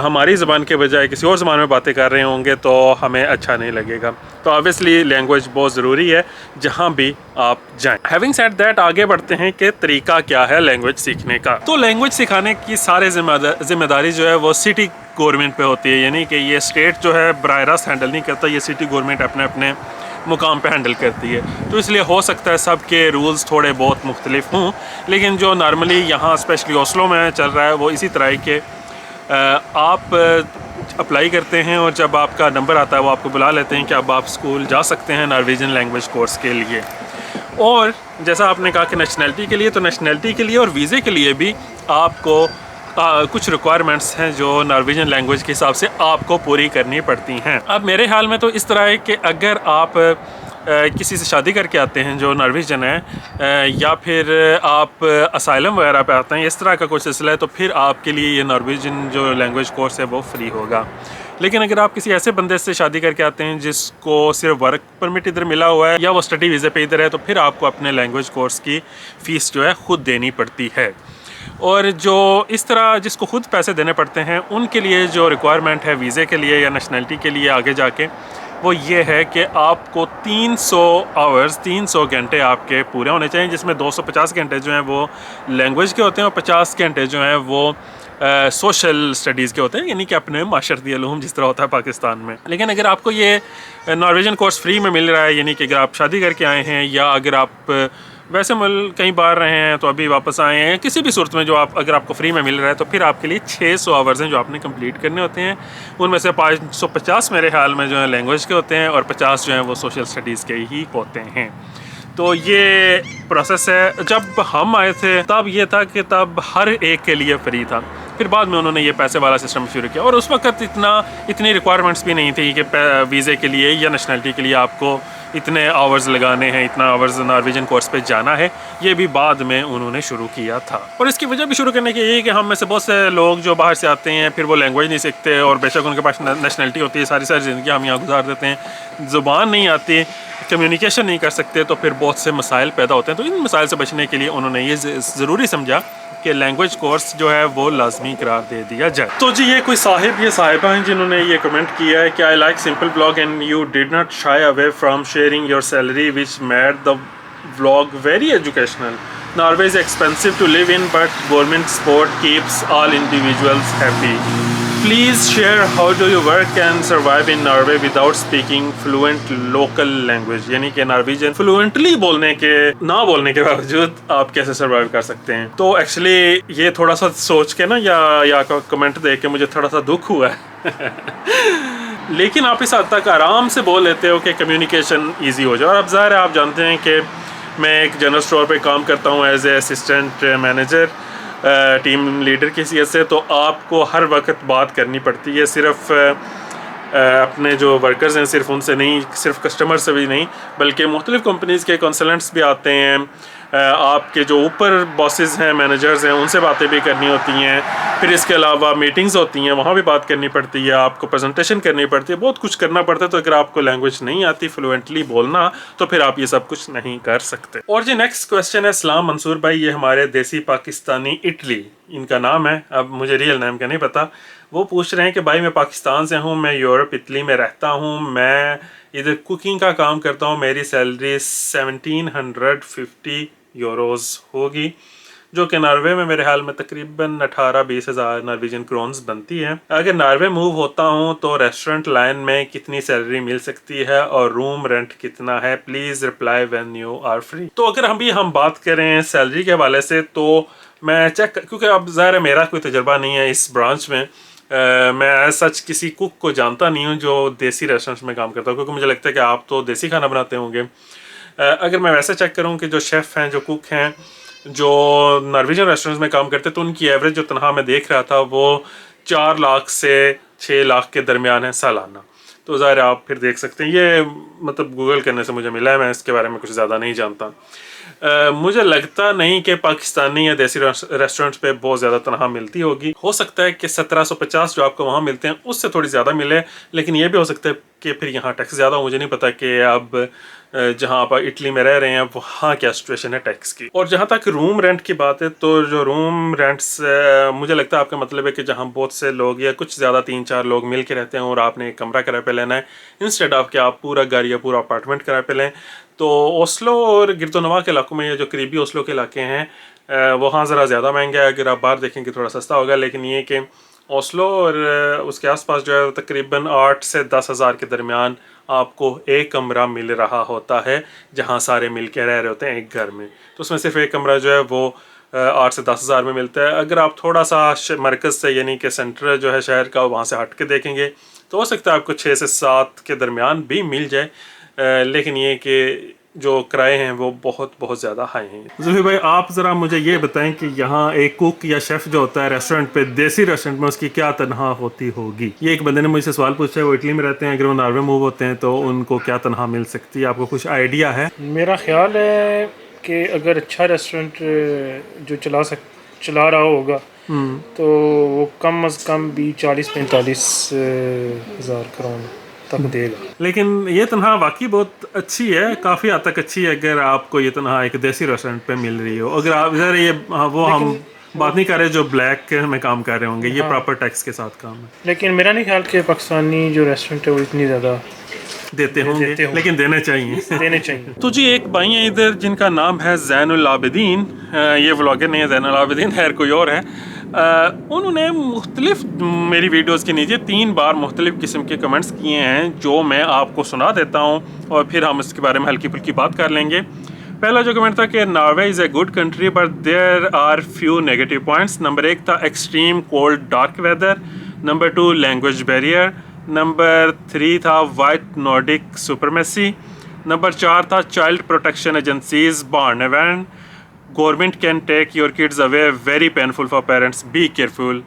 Speaker 1: हमारी ज़बान के बजाय किसी और ज़बान में बातें कर रहे होंगे तो हमें अच्छा नहीं लगेगा। तो ऑब्वियसली लैंग्वेज बहुत ज़रूरी है जहाँ भी आप जाएं। हैविंग सेड दैट, आगे बढ़ते हैं कि तरीका क्या है लैंग्वेज सीखने का। तो लैंग्वेज सिखाने की सारे जिम्मेदारी जो है वो सिटी गवर्नमेंट पे होती है, यानी कि ये स्टेट जो है बराह रास्त हैंडल नहीं करता, ये सिटी गवर्नमेंट अपने अपने मुकाम पे हैंडल करती है। तो इसलिए हो सकता है सबके रूल्स थोड़े बहुत मुख्तलिफ हों, लेकिन जो नॉर्मली यहाँ स्पेशली ओस्लो में चल रहा है वो इसी तरह के आप अप्लाई करते हैं, और जब आपका नंबर आता है वो आपको बुला लेते हैं कि अब आप स्कूल जा सकते हैं नॉर्वेजियन लैंग्वेज कोर्स के लिए। और जैसा आपने कहा कि नेशनैलिटी के लिए, तो नेशनैलिटी के लिए और वीज़े के लिए भी आपको कुछ रिक्वायरमेंट्स हैं जो नॉर्वेजियन लैंग्वेज के हिसाब से आपको पूरी करनी पड़ती हैं। अब मेरे ख्याल में तो इस तरह है कि अगर आप किसी से शादी करके आते हैं जो नॉर्वेजियन है, या फिर आप असाइलम वगैरह पे आते हैं, इस तरह का कोई सिलसिला है, तो फिर आपके लिए ये नॉर्वेजियन जो लैंग्वेज कोर्स है वो फ्री होगा। लेकिन अगर आप किसी ऐसे बंदे से शादी करके आते हैं जिसको सिर्फ वर्क परमिट इधर मिला हुआ है, या वो स्टडी वीज़े पे इधर है, तो फिर आपको अपने लैंग्वेज कोर्स की फ़ीस जो है ख़ुद देनी पड़ती है। और जो इस तरह जिसको खुद पैसे देने पड़ते हैं, उनके लिए जो रिक्वायरमेंट है वीज़े के लिए या नेशनैलिटी के लिए आगे जाके, वो ये है कि आपको 300 आवर्स 300 घंटे आपके पूरे होने चाहिए, जिसमें 250 घंटे जो हैं वो लैंग्वेज के होते हैं और 50 घंटे जो हैं वो सोशल स्टडीज़ के होते हैं, यानी कि अपने माशरती उलूम जिस तरह होता है पाकिस्तान में। लेकिन अगर आपको ये नॉर्वेजियन कोर्स फ्री में मिल रहा है, यानी कि अगर आप शादी करके आए हैं या अगर आप वैसे कहीं बाहर रहे हैं तो अभी वापस आए हैं, किसी भी सूरत में जो अगर आपको फ्री में मिल रहा है, तो फिर आपके लिए 600 आवर्स हैं जो आपने कंप्लीट करने होते हैं। उनमें से 550 मेरे ख्याल में जो है लैंग्वेज के होते हैं, और 50 जो हैं वो सोशल स्टडीज़ के ही होते हैं। तो ये प्रोसेस है। जब हम आए थे तब ये था कि तब हर एक के लिए फ्री था, फिर बाद में उन्होंने ये पैसे वाला सिस्टम शुरू किया, और उस वक्त इतनी रिक्वायरमेंट्स भी नहीं थी कि वीज़े के लिए या नेशनैलिटी के लिए आपको इतने आवर्स लगाने हैं, इतना आवर्स नॉर्वेजियन कोर्स पे जाना है। ये भी बाद में उन्होंने शुरू किया था, और इसकी वजह भी शुरू करने की यही कि हम में से बहुत से लोग जो बाहर से आते हैं, फिर वो लैंग्वेज नहीं सीखते, और बेशक उनके पास नेशनैलिटी होती है, सारी ज़िंदगी हम यहाँ गुजार देते हैं, ज़ुबान नहीं आती, कम्युनिकेशन नहीं कर सकते, तो फिर बहुत से मसाइल पैदा होते हैं। तो इन मसाइल से बचने के लिए उन्होंने ये ज़रूरी समझा कि लैंग्वेज कोर्स जो है वो लाजमी करार दे दिया जाए। तो जी ये कोई साहिबा हैं जिन्होंने ये कमेंट किया है कि I like simple blog and you did not shy away from sharing your salary which made the vlog very educational. Norway is expensive to live in, but government support keeps all individuals happy. Please share how do you work and survive in Norway without speaking fluent local language. यानी कि नॉर्वेजियन फ्लुएंटली बोलने के बावजूद आप कैसे सर्वाइव कर सकते हैं। तो एक्चुअली ये थोड़ा सा सोच के ना या कमेंट देख के मुझे थोड़ा सा दुख हुआ है लेकिन आप इस हद तक आराम से बोल लेते हो कि कम्युनिकेशन ईजी हो जाए। और अब ज़ाहिर है आप जानते हैं कि मैं एक जनरल स्टोर पे काम करता हूँ as a assistant manager, team leader की हैसियत से, तो आपको हर वक्त बात करनी पड़ती है, सिर्फ अपने जो वर्कर्स हैं सिर्फ उनसे नहीं, सिर्फ कस्टमर से भी नहीं, बल्कि मुख्तलिफ़ कंपनीज़ के कंसल्टेंट्स भी आते हैं, आपके जो ऊपर बॉसेस हैं, मैनेजर्स हैं, उनसे बातें भी करनी होती हैं। फिर इसके अलावा मीटिंग्स होती हैं, वहाँ भी बात करनी पड़ती है, आपको प्रेजेंटेशन करनी पड़ती है, बहुत कुछ करना पड़ता है। तो अगर आपको लैंग्वेज नहीं आती फ्लुएंटली बोलना, तो फिर आप ये सब कुछ नहीं कर सकते। और जी नेक्स्ट क्वेश्चन है सलाम मंसूर भाई, ये हमारे देसी पाकिस्तानी इटली इनका नाम है, अब मुझे रियल नेम का नहीं पता। वो पूछ रहे हैं कि भाई मैं पाकिस्तान से हूँ, मैं यूरोप इटली में रहता हूँ, मैं इधर कुकिंग का काम करता हूँ, मेरी सैलरी 1750 यूरोज़ होगी, जो कि नॉर्वे में मेरे हाल में तकरीबन 18-20 हज़ार नॉर्वेजियन क्रोन्स बनती है। अगर नॉर्वे मूव होता हूँ तो रेस्टोरेंट लाइन में कितनी सैलरी मिल सकती है और रूम रेंट कितना है? Please reply when you are free. तो अगर हम बात करें सैलरी के हवाले से, तो मैं चेक, क्योंकि अब ज़ाहिर है मेरा कोई तजुर्बा नहीं है इस ब्रांच में, मैं सच किसी कुक को जानता नहीं हूँ जो देसी रेस्टोरेंट्स में काम करता हूँ, क्योंकि मुझे लगता है कि आप तो देसी खाना बनाते होंगे। अगर मैं वैसे चेक करूँ कि जो शेफ़ हैं, जो कुक हैं, जो नॉर्वेजियन रेस्टोरेंट्स में काम करते, तो उनकी एवरेज जो तनख्वाह मैं देख रहा था वो 4 लाख से 6 लाख के दरमियान है सालाना। तो ज़ाहिर आप फिर देख सकते हैं, ये मतलब गूगल करने से मुझे मिला है, मैं इसके बारे में कुछ ज़्यादा नहीं जानता। मुझे लगता नहीं कि पाकिस्तानी या देसी रेस्टोरेंट्स पे बहुत ज़्यादा तनख्वाह मिलती होगी। हो सकता है कि 1750 जो आपको वहाँ मिलते हैं उससे थोड़ी ज़्यादा मिले, लेकिन ये भी हो सकता है कि फिर यहाँ टैक्स ज़्यादा हो। मुझे नहीं पता कि अब जहाँ आप इटली में रह रहे हैं वहाँ क्या सिचुएशन है टैक्स की। और जहाँ तक रूम रेंट की बात है, तो जो रूम रेंट्स मुझे लगता है आपका मतलब है कि जहाँ बहुत से लोग या कुछ ज़्यादा 3-4 लोग मिल के रहते हैं और आपने एक कमरा किराए पे लेना है, इंस्टेड ऑफ कि आप पूरा घर या पूरा अपार्टमेंट किराए पे लें। तो ओस्लो और गिरदोनवा के इलाकों में, या जो करीबी ओस्लो के इलाके हैं, वहाँ ज़रा ज़्यादा महंगा है। अगर आप बाहर देखेंगे थोड़ा सस्ता होगा, लेकिन ये कि ओस्लो और उसके आसपास जो है तकरीबन 8 से 10 हज़ार के दरमियान आपको एक कमरा मिल रहा होता है, जहाँ सारे मिल के रह रहे होते हैं एक घर में। तो उसमें सिर्फ एक कमरा जो है वो 8 से 10 हज़ार में मिलता है। अगर आप थोड़ा सा मरकज़ से, यानी कि सेंटर जो है शहर का, वहाँ से हट के देखेंगे तो हो सकता है आपको 6 से 7 के दरमियान भी मिल जाए, लेकिन ये कि जो किराए हैं वो बहुत ज़्यादा हाई हैं। जुल्फी भाई, आप ज़रा मुझे ये बताएं कि यहाँ एक कुक या शेफ़ जो होता है रेस्टोरेंट पे, देसी रेस्टोरेंट में, उसकी क्या तनख्वाह होती होगी? ये एक बंदे ने मुझसे सवाल पूछा है, वो इटली में रहते हैं, अगर वो नॉर्वे मूव होते हैं तो उनको क्या तनख्वाह मिल सकती है? आपको कुछ आइडिया है?
Speaker 3: मेरा ख्याल है कि अगर अच्छा रेस्टोरेंट जो चला रहा होगा तो वो कम अज़ कम भी 40-45 हज़ार करोड़ तक देगा।
Speaker 1: लेकिन ये तनख्वाह वाकई बहुत अच्छी है, काफ़ी हद तक अच्छी है अगर आपको ये तनख्वाह एक देसी रेस्टोरेंट पे मिल रही हो। अगर आप इधर ये हम बात नहीं कर रहे जो ब्लैक में काम कर रहे होंगे, ये प्रॉपर टैक्स के साथ काम है।
Speaker 3: लेकिन मेरा नहीं ख्याल कि पाकिस्तानी जो रेस्टोरेंट है वो इतनी ज़्यादा
Speaker 1: देते होंगे, लेकिन देने चाहिए। तो जी एक भाई हैं इधर जिनका नाम है ज़ैनुल आबिदीन, ये व्लॉगर नहीं है ज़ैनुल आबिदीन, खैर कोई और है। उन्होंने मुख्तलिफ मेरी वीडियोस के नीचे 3 बार मुख्तलिफ किस्म के कमेंट्स किए हैं, जो मैं आपको सुना देता हूँ और फिर हम इसके बारे में हल्की फुल्की बात कर लेंगे। पहला जो कमेंट था कि Norway is a good country but there are few negative points. Number 1 था extreme cold dark weather, number 2 language barrier, number 3 था वाइट नॉर्डिक सुपरमेसी, नंबर 4 था child protection agencies Barnevern, government can take your kids away, very painful for parents, be careful,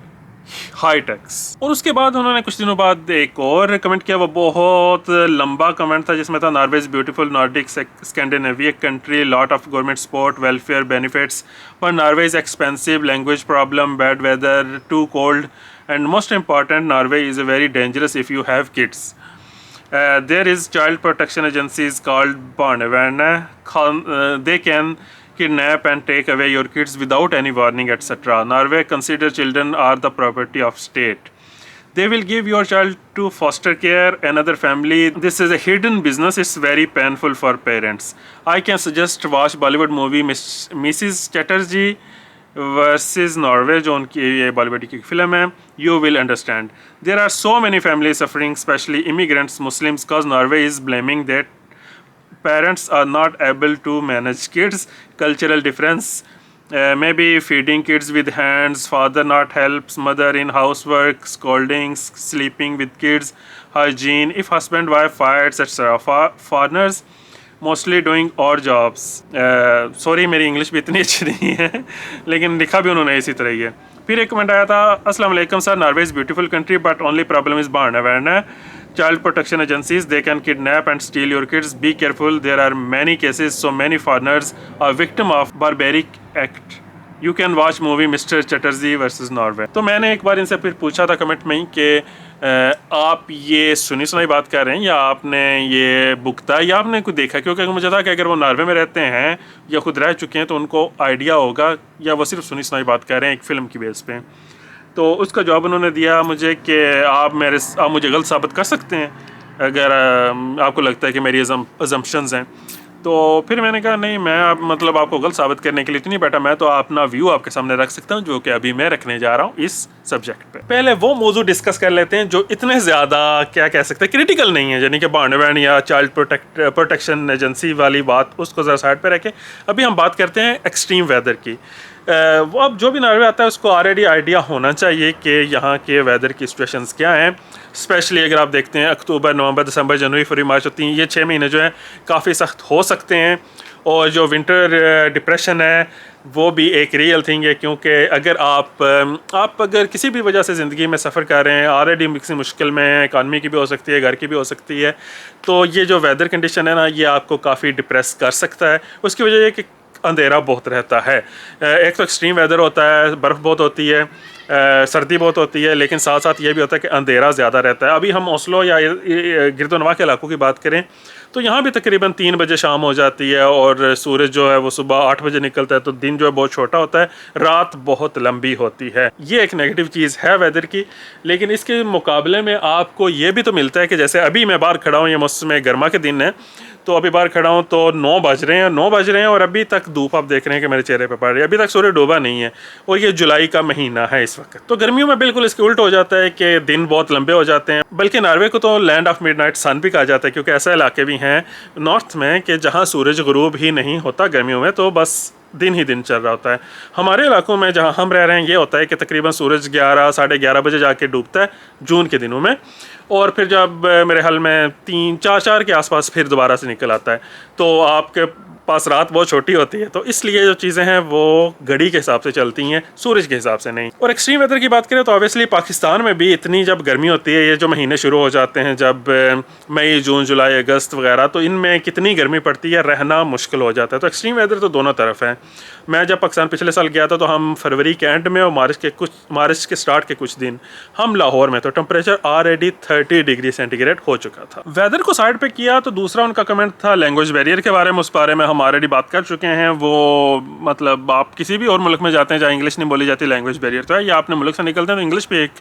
Speaker 1: high tax. और उसके बाद उन्होंने कुछ दिनों बाद एक और कमेंट किया, वो बहुत लंबा कमेंट था जिसमें था Norway is beautiful Nordic Scandinavian country, lot of government support, welfare benefits, पर Norway is expensive, language problem, bad weather, too cold, and most important, Norway is very dangerous if you have kids. There is child protection agencies called Barnevernet. They can kidnap and take away your kids without any warning, etc. Norway consider children are the property of state. They will give your child to foster care, another family. This is a hidden business. It's very painful for parents. I can suggest watch Bollywood movie Mrs. Chatterjee versus Norway, जो उनकी ये बॉलीवुड की फिल्म है, you will understand. There are so many family suffering, specially immigrants, Muslims, because Norway is blaming that parents are not able to manage kids, cultural difference, may be feeding kids with hands, father not helps mother in house work, scoldings, sleeping with kids, hygiene, if husband wife fights, etcetera. Foreigners mostly doing और जॉब्स। सॉरी मेरी इंग्लिश भी इतनी अच्छी नहीं है, लेकिन लिखा भी उन्होंने इसी तरह ही है। फिर एक कमेंट आया था, अस्सलाम वालेकुम sir, Norway is beautiful country but only problem is barn child protection agencies, they can kidnap and steal your kids, be careful, there are many cases, so many foreigners are victim of barbaric act. You can watch movie Mr. Chatterjee versus Norway। तो मैंने एक बार इनसे फिर पूछा था कमेंट में ही कि आप ये सुनी सुनाई बात कर रहे हैं या आपने ये बुकता या आपने कुछ देखा, क्योंकि मुझे था कि अगर वो नॉर्वे में रहते हैं या खुद रह चुके हैं तो उनको आइडिया होगा, या वो सिर्फ सुनी सुनाई बात कर रहे हैं एक फ़िल्म की बेस पे। तो उसका जवाब उन्होंने दिया मुझे कि आप मुझे गलत साबित कर सकते हैं अगर आपको लगता है कि मेरी अजम्पशंस हैं। तो फिर मैंने कहा नहीं, मैं मतलब आपको गलत साबित करने के लिए तो नहीं बैठा, मैं तो अपना व्यू आपके सामने रख सकता हूँ जो कि अभी मैं रखने जा रहा हूँ इस सब्जेक्ट पे। पहले वो मौजू डिस्कस कर लेते हैं जो इतने ज़्यादा क्या कह सकते हैं क्रिटिकल नहीं है, यानी कि बार्नवैन या चाइल्ड प्रोटेक्शन एजेंसी वाली बात, उसको ज़रा साइड पर रखें। अभी हम बात करते हैं एक्सट्रीम वेदर की। वो अब जो भी नॉर्वे आता है उसको ऑलरेडी आइडिया होना चाहिए कि यहाँ के वेदर की सिचुएशंस क्या हैं। स्पेशली अगर आप देखते हैं अक्टूबर, नवंबर, दिसंबर, जनवरी, फरवरी, मार्च, ये 6 महीने जो हैं काफ़ी सख्त हो सकते हैं। और जो विंटर डिप्रेशन है वो भी एक रियल थिंग है, क्योंकि अगर आप अगर किसी भी वजह से ज़िंदगी में सफ़र कर रहे हैं, ऑलरेडी किसी मुश्किल में है, इकानमी की भी हो सकती है, घर की भी हो सकती है, तो ये जो वेदर कंडीशन है ना, ये आपको काफ़ी डिप्रेस कर सकता है। उसकी वजह ये कि अंधेरा बहुत रहता है। एक तो एक्सट्रीम वेदर होता है, बर्फ़ बहुत होती है, सर्दी बहुत होती है, लेकिन साथ साथ ये भी होता है कि अंधेरा ज़्यादा रहता है। अभी हम ओस्लो या गिरदोनवा के इलाकों की बात करें तो यहाँ भी तकरीबन 3 बजे शाम हो जाती है और सूरज जो है वो सुबह 8 बजे निकलता है, तो दिन जो है बहुत छोटा होता है, रात बहुत लंबी होती है। ये एक नेगेटिव चीज़ है वेदर की। लेकिन इसके मुकाबले में आपको ये भी तो मिलता है कि जैसे अभी मैं बाहर खड़ा हूँ, ये मौसम गर्मा के दिन है, तो अभी बाहर खड़ा हूँ तो 9 बज रहे हैं और अभी तक धूप आप देख रहे हैं कि मेरे चेहरे पे पड़ रही है, अभी तक सूर्य डूबा नहीं है, और ये जुलाई का महीना है इस वक्त। तो गर्मियों में बिल्कुल इसके उल्ट हो जाता है कि दिन बहुत लंबे हो जाते हैं। बल्कि नॉर्वे को तो लैंड ऑफ मिडनाइट सन भी कहा जाता है, क्योंकि ऐसे इलाके भी हैं नॉर्थ में कि जहाँ सूरज गुरूब ही नहीं होता गर्मियों में, तो बस दिन ही दिन चल रहा होता है। हमारे इलाकों में जहाँ हम रह रहे हैं ये होता है कि तकरीबन सूरज 11 साढ़े 11 बजे जाके डूबता है जून के दिनों में, और फिर जब मेरे हाल में 3-4 के आसपास फिर दोबारा से निकल आता है। तो आपके पास रात बहुत छोटी होती है, तो इसलिए जो चीज़ें हैं वो घड़ी के हिसाब से चलती हैं, सूरज के हिसाब से नहीं। और एक्सट्रीम वेदर की बात करें तो ऑब्वियसली पाकिस्तान में भी इतनी जब गर्मी होती है, ये जो महीने शुरू हो जाते हैं जब मई, जून, जुलाई, अगस्त वगैरह, तो इनमें कितनी गर्मी पड़ती है, रहना मुश्किल हो जाता है। तो एक्सट्रीम वेदर तो दोनों तरफ है। मैं जब पाकिस्तान पिछले साल गया था तो हम फरवरी के एंड में और मार्च के स्टार्ट के कुछ दिन हम लाहौर में, तो टेम्परेचर ऑलरेडी 30 डिग्री सेंटीग्रेड हो चुका था। वेदर को साइड पे किया तो दूसरा उनका कमेंट था लैंग्वेज बैरियर के बारे में। उस बारे में हम ऑलरेडी बात कर चुके हैं। वो मतलब आप किसी भी और मुल्क में जाते हैं जहाँ इंग्लिश नहीं बोली जाती, लैंग्वेज बैरियर तो है, या आपने मुल्क से निकलते हैं तो इंग्लिश भी एक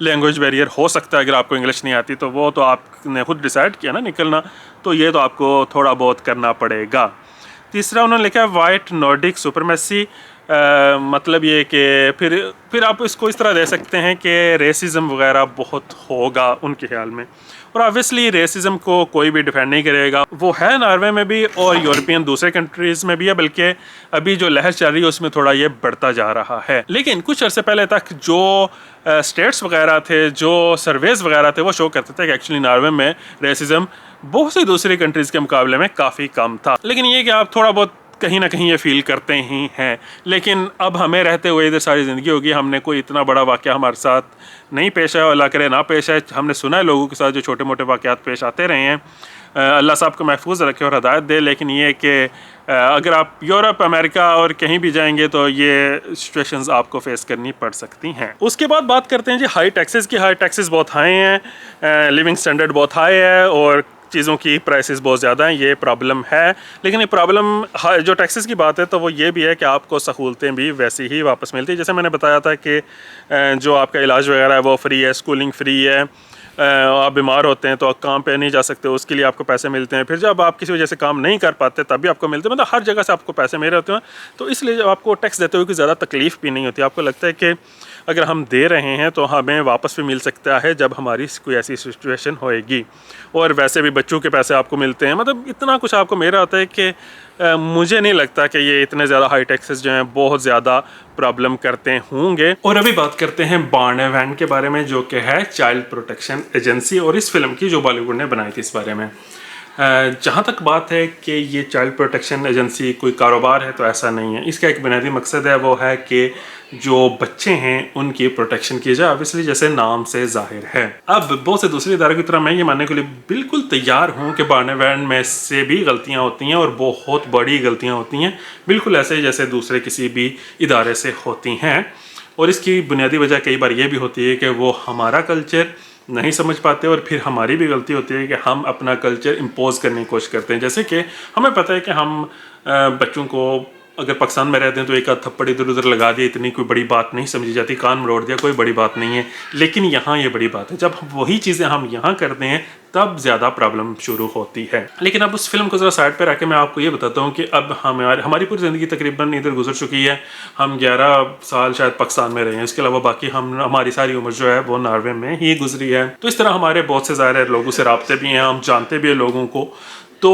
Speaker 1: लैंग्वेज बैरियर हो सकता है। अगर आपको इंग्लिश नहीं आती तो वो तो आपने खुद डिसाइड किया ना निकलना, तो ये तो आपको थोड़ा बहुत करना पड़ेगा। तीसरा उन्होंने लिखा है वाइट नॉर्डिक सुपरमेसी। मतलब ये कि फिर आप इसको इस तरह दे सकते हैं कि रेसिज्म वगैरह बहुत होगा उनके ख्याल में, और ऑब्वियसली रेसिज्म को कोई भी डिफेंड नहीं करेगा। वो है नॉर्वे में भी और यूरोपियन दूसरे कंट्रीज़ में भी है, बल्कि अभी जो लहर चल रही है उसमें थोड़ा ये बढ़ता जा रहा है। लेकिन कुछ अर्से पहले तक जो स्टेट्स वगैरह थे, जो सर्वेज वगैरह थे, वो शो करते थे कि एक्चुअली नॉर्वे में रेसिज्म बहुत सी दूसरी कंट्रीज़ के मुकाबले में काफ़ी कम था। लेकिन ये कि आप थोड़ा बहुत कहीं ना कहीं ये फील करते ही हैं। लेकिन अब हमें रहते हुए इधर सारी ज़िंदगी होगी, हमने कोई इतना बड़ा वाक़या हमारे साथ नहीं पेश आया, अल्लाह करे ना पेश आए। हमने सुना है लोगों के साथ जो छोटे मोटे वाक़यात पेश आते रहे हैं, अल्लाह साहब को महफूज रखे और हदायत दे। लेकिन ये कि अगर आप यूरोप, अमेरिका और कहीं भी जाएंगे तो ये सिचुएशंस आपको फेस करनी पड़ सकती हैं। उसके बाद बात करते हैं जी हाई टैक्सेस की। हाई टैक्सेस बहुत हाई हैं, लिविंग स्टैंडर्ड बहुत हाई है और चीज़ों की प्राइसेस बहुत ज़्यादा हैं। ये प्रॉब्लम है। लेकिन ये प्रॉब्लम जो टैक्सेस की बात है तो वो ये भी है कि आपको सहूलतें भी वैसी ही वापस मिलती है। जैसे मैंने बताया था कि जो आपका इलाज वगैरह है वो फ्री है, स्कूलिंग फ्री है, आप बीमार होते हैं तो आप काम पे नहीं जा सकते, उसके लिए आपको पैसे मिलते हैं। फिर जब आप किसी वजह से काम नहीं कर पाते तब भी आपको मिलते हैं, मतलब हर जगह से आपको पैसे मिल रहे होते हैं। तो इसलिए जब आपको टैक्स देते हुए कोई ज़्यादा तकलीफ़ भी नहीं होती, आपको लगता है कि अगर हम दे रहे हैं तो हमें वापस भी मिल सकता है जब हमारी कोई ऐसी सिचुएशन होएगी। और वैसे भी बच्चों के पैसे आपको मिलते हैं, मतलब इतना कुछ आपको मेरा होता है कि मुझे नहीं लगता कि ये इतने ज़्यादा हाई टैक्सेस जो हैं बहुत ज़्यादा प्रॉब्लम करते होंगे। और अभी बात करते हैं बार्नेवेन के बारे में, जो कि है चाइल्ड प्रोटेक्शन एजेंसी, और इस फिल्म की जो बॉलीवुड ने बनाई थी इस बारे में। जहाँ तक बात है कि ये चाइल्ड प्रोटेक्शन एजेंसी कोई कारोबार है तो ऐसा नहीं है। इसका एक बुनियादी मकसद है, वो है कि जो बच्चे हैं उनकी प्रोटेक्शन की जाए, ऑब्वियसली जैसे नाम से जाहिर है। अब बहुत से दूसरे इदारों की तरह मैं ये मानने के लिए बिल्कुल तैयार हूँ कि बार्नेवेन में से भी गलतियाँ होती हैं और बहुत बड़ी गलतियाँ होती हैं, बिल्कुल ऐसे जैसे दूसरे किसी भी इदारे से होती हैं। और इसकी बुनियादी वजह कई बार ये भी होती है कि वो हमारा कल्चर नहीं समझ पाते और फिर हमारी भी गलती होती है कि हम अपना कल्चर इम्पोज करने की कोशिश करते हैं। जैसे कि हमें पता है कि हम बच्चों को अगर पाकिस्तान में रहते हैं तो एक आध थप्पड़ इधर उधर लगा दिया, इतनी कोई बड़ी बात नहीं समझी जाती, कान मरोड़ दिया, कोई बड़ी बात नहीं है। लेकिन यहाँ ये बड़ी बात है, जब वही चीज़ें हम यहाँ करते हैं तब ज़्यादा प्रॉब्लम शुरू होती है। लेकिन अब उस फिल्म को ज़रा साइड पर रख के मैं आपको ये बताता हूँ कि अब हमारी पूरी ज़िंदगी तकरीबन इधर गुजर चुकी है। हम 11 साल शायद पाकिस्तान में रहे हैं, इसके अलावा बाकी हमारी सारी उम्र जो है वो नॉर्वे में ही गुजरी है। तो इस तरह हमारे बहुत से ज़ाहिर लोगों से राब्ते भी हैं, हम जानते भी हैं लोगों को। तो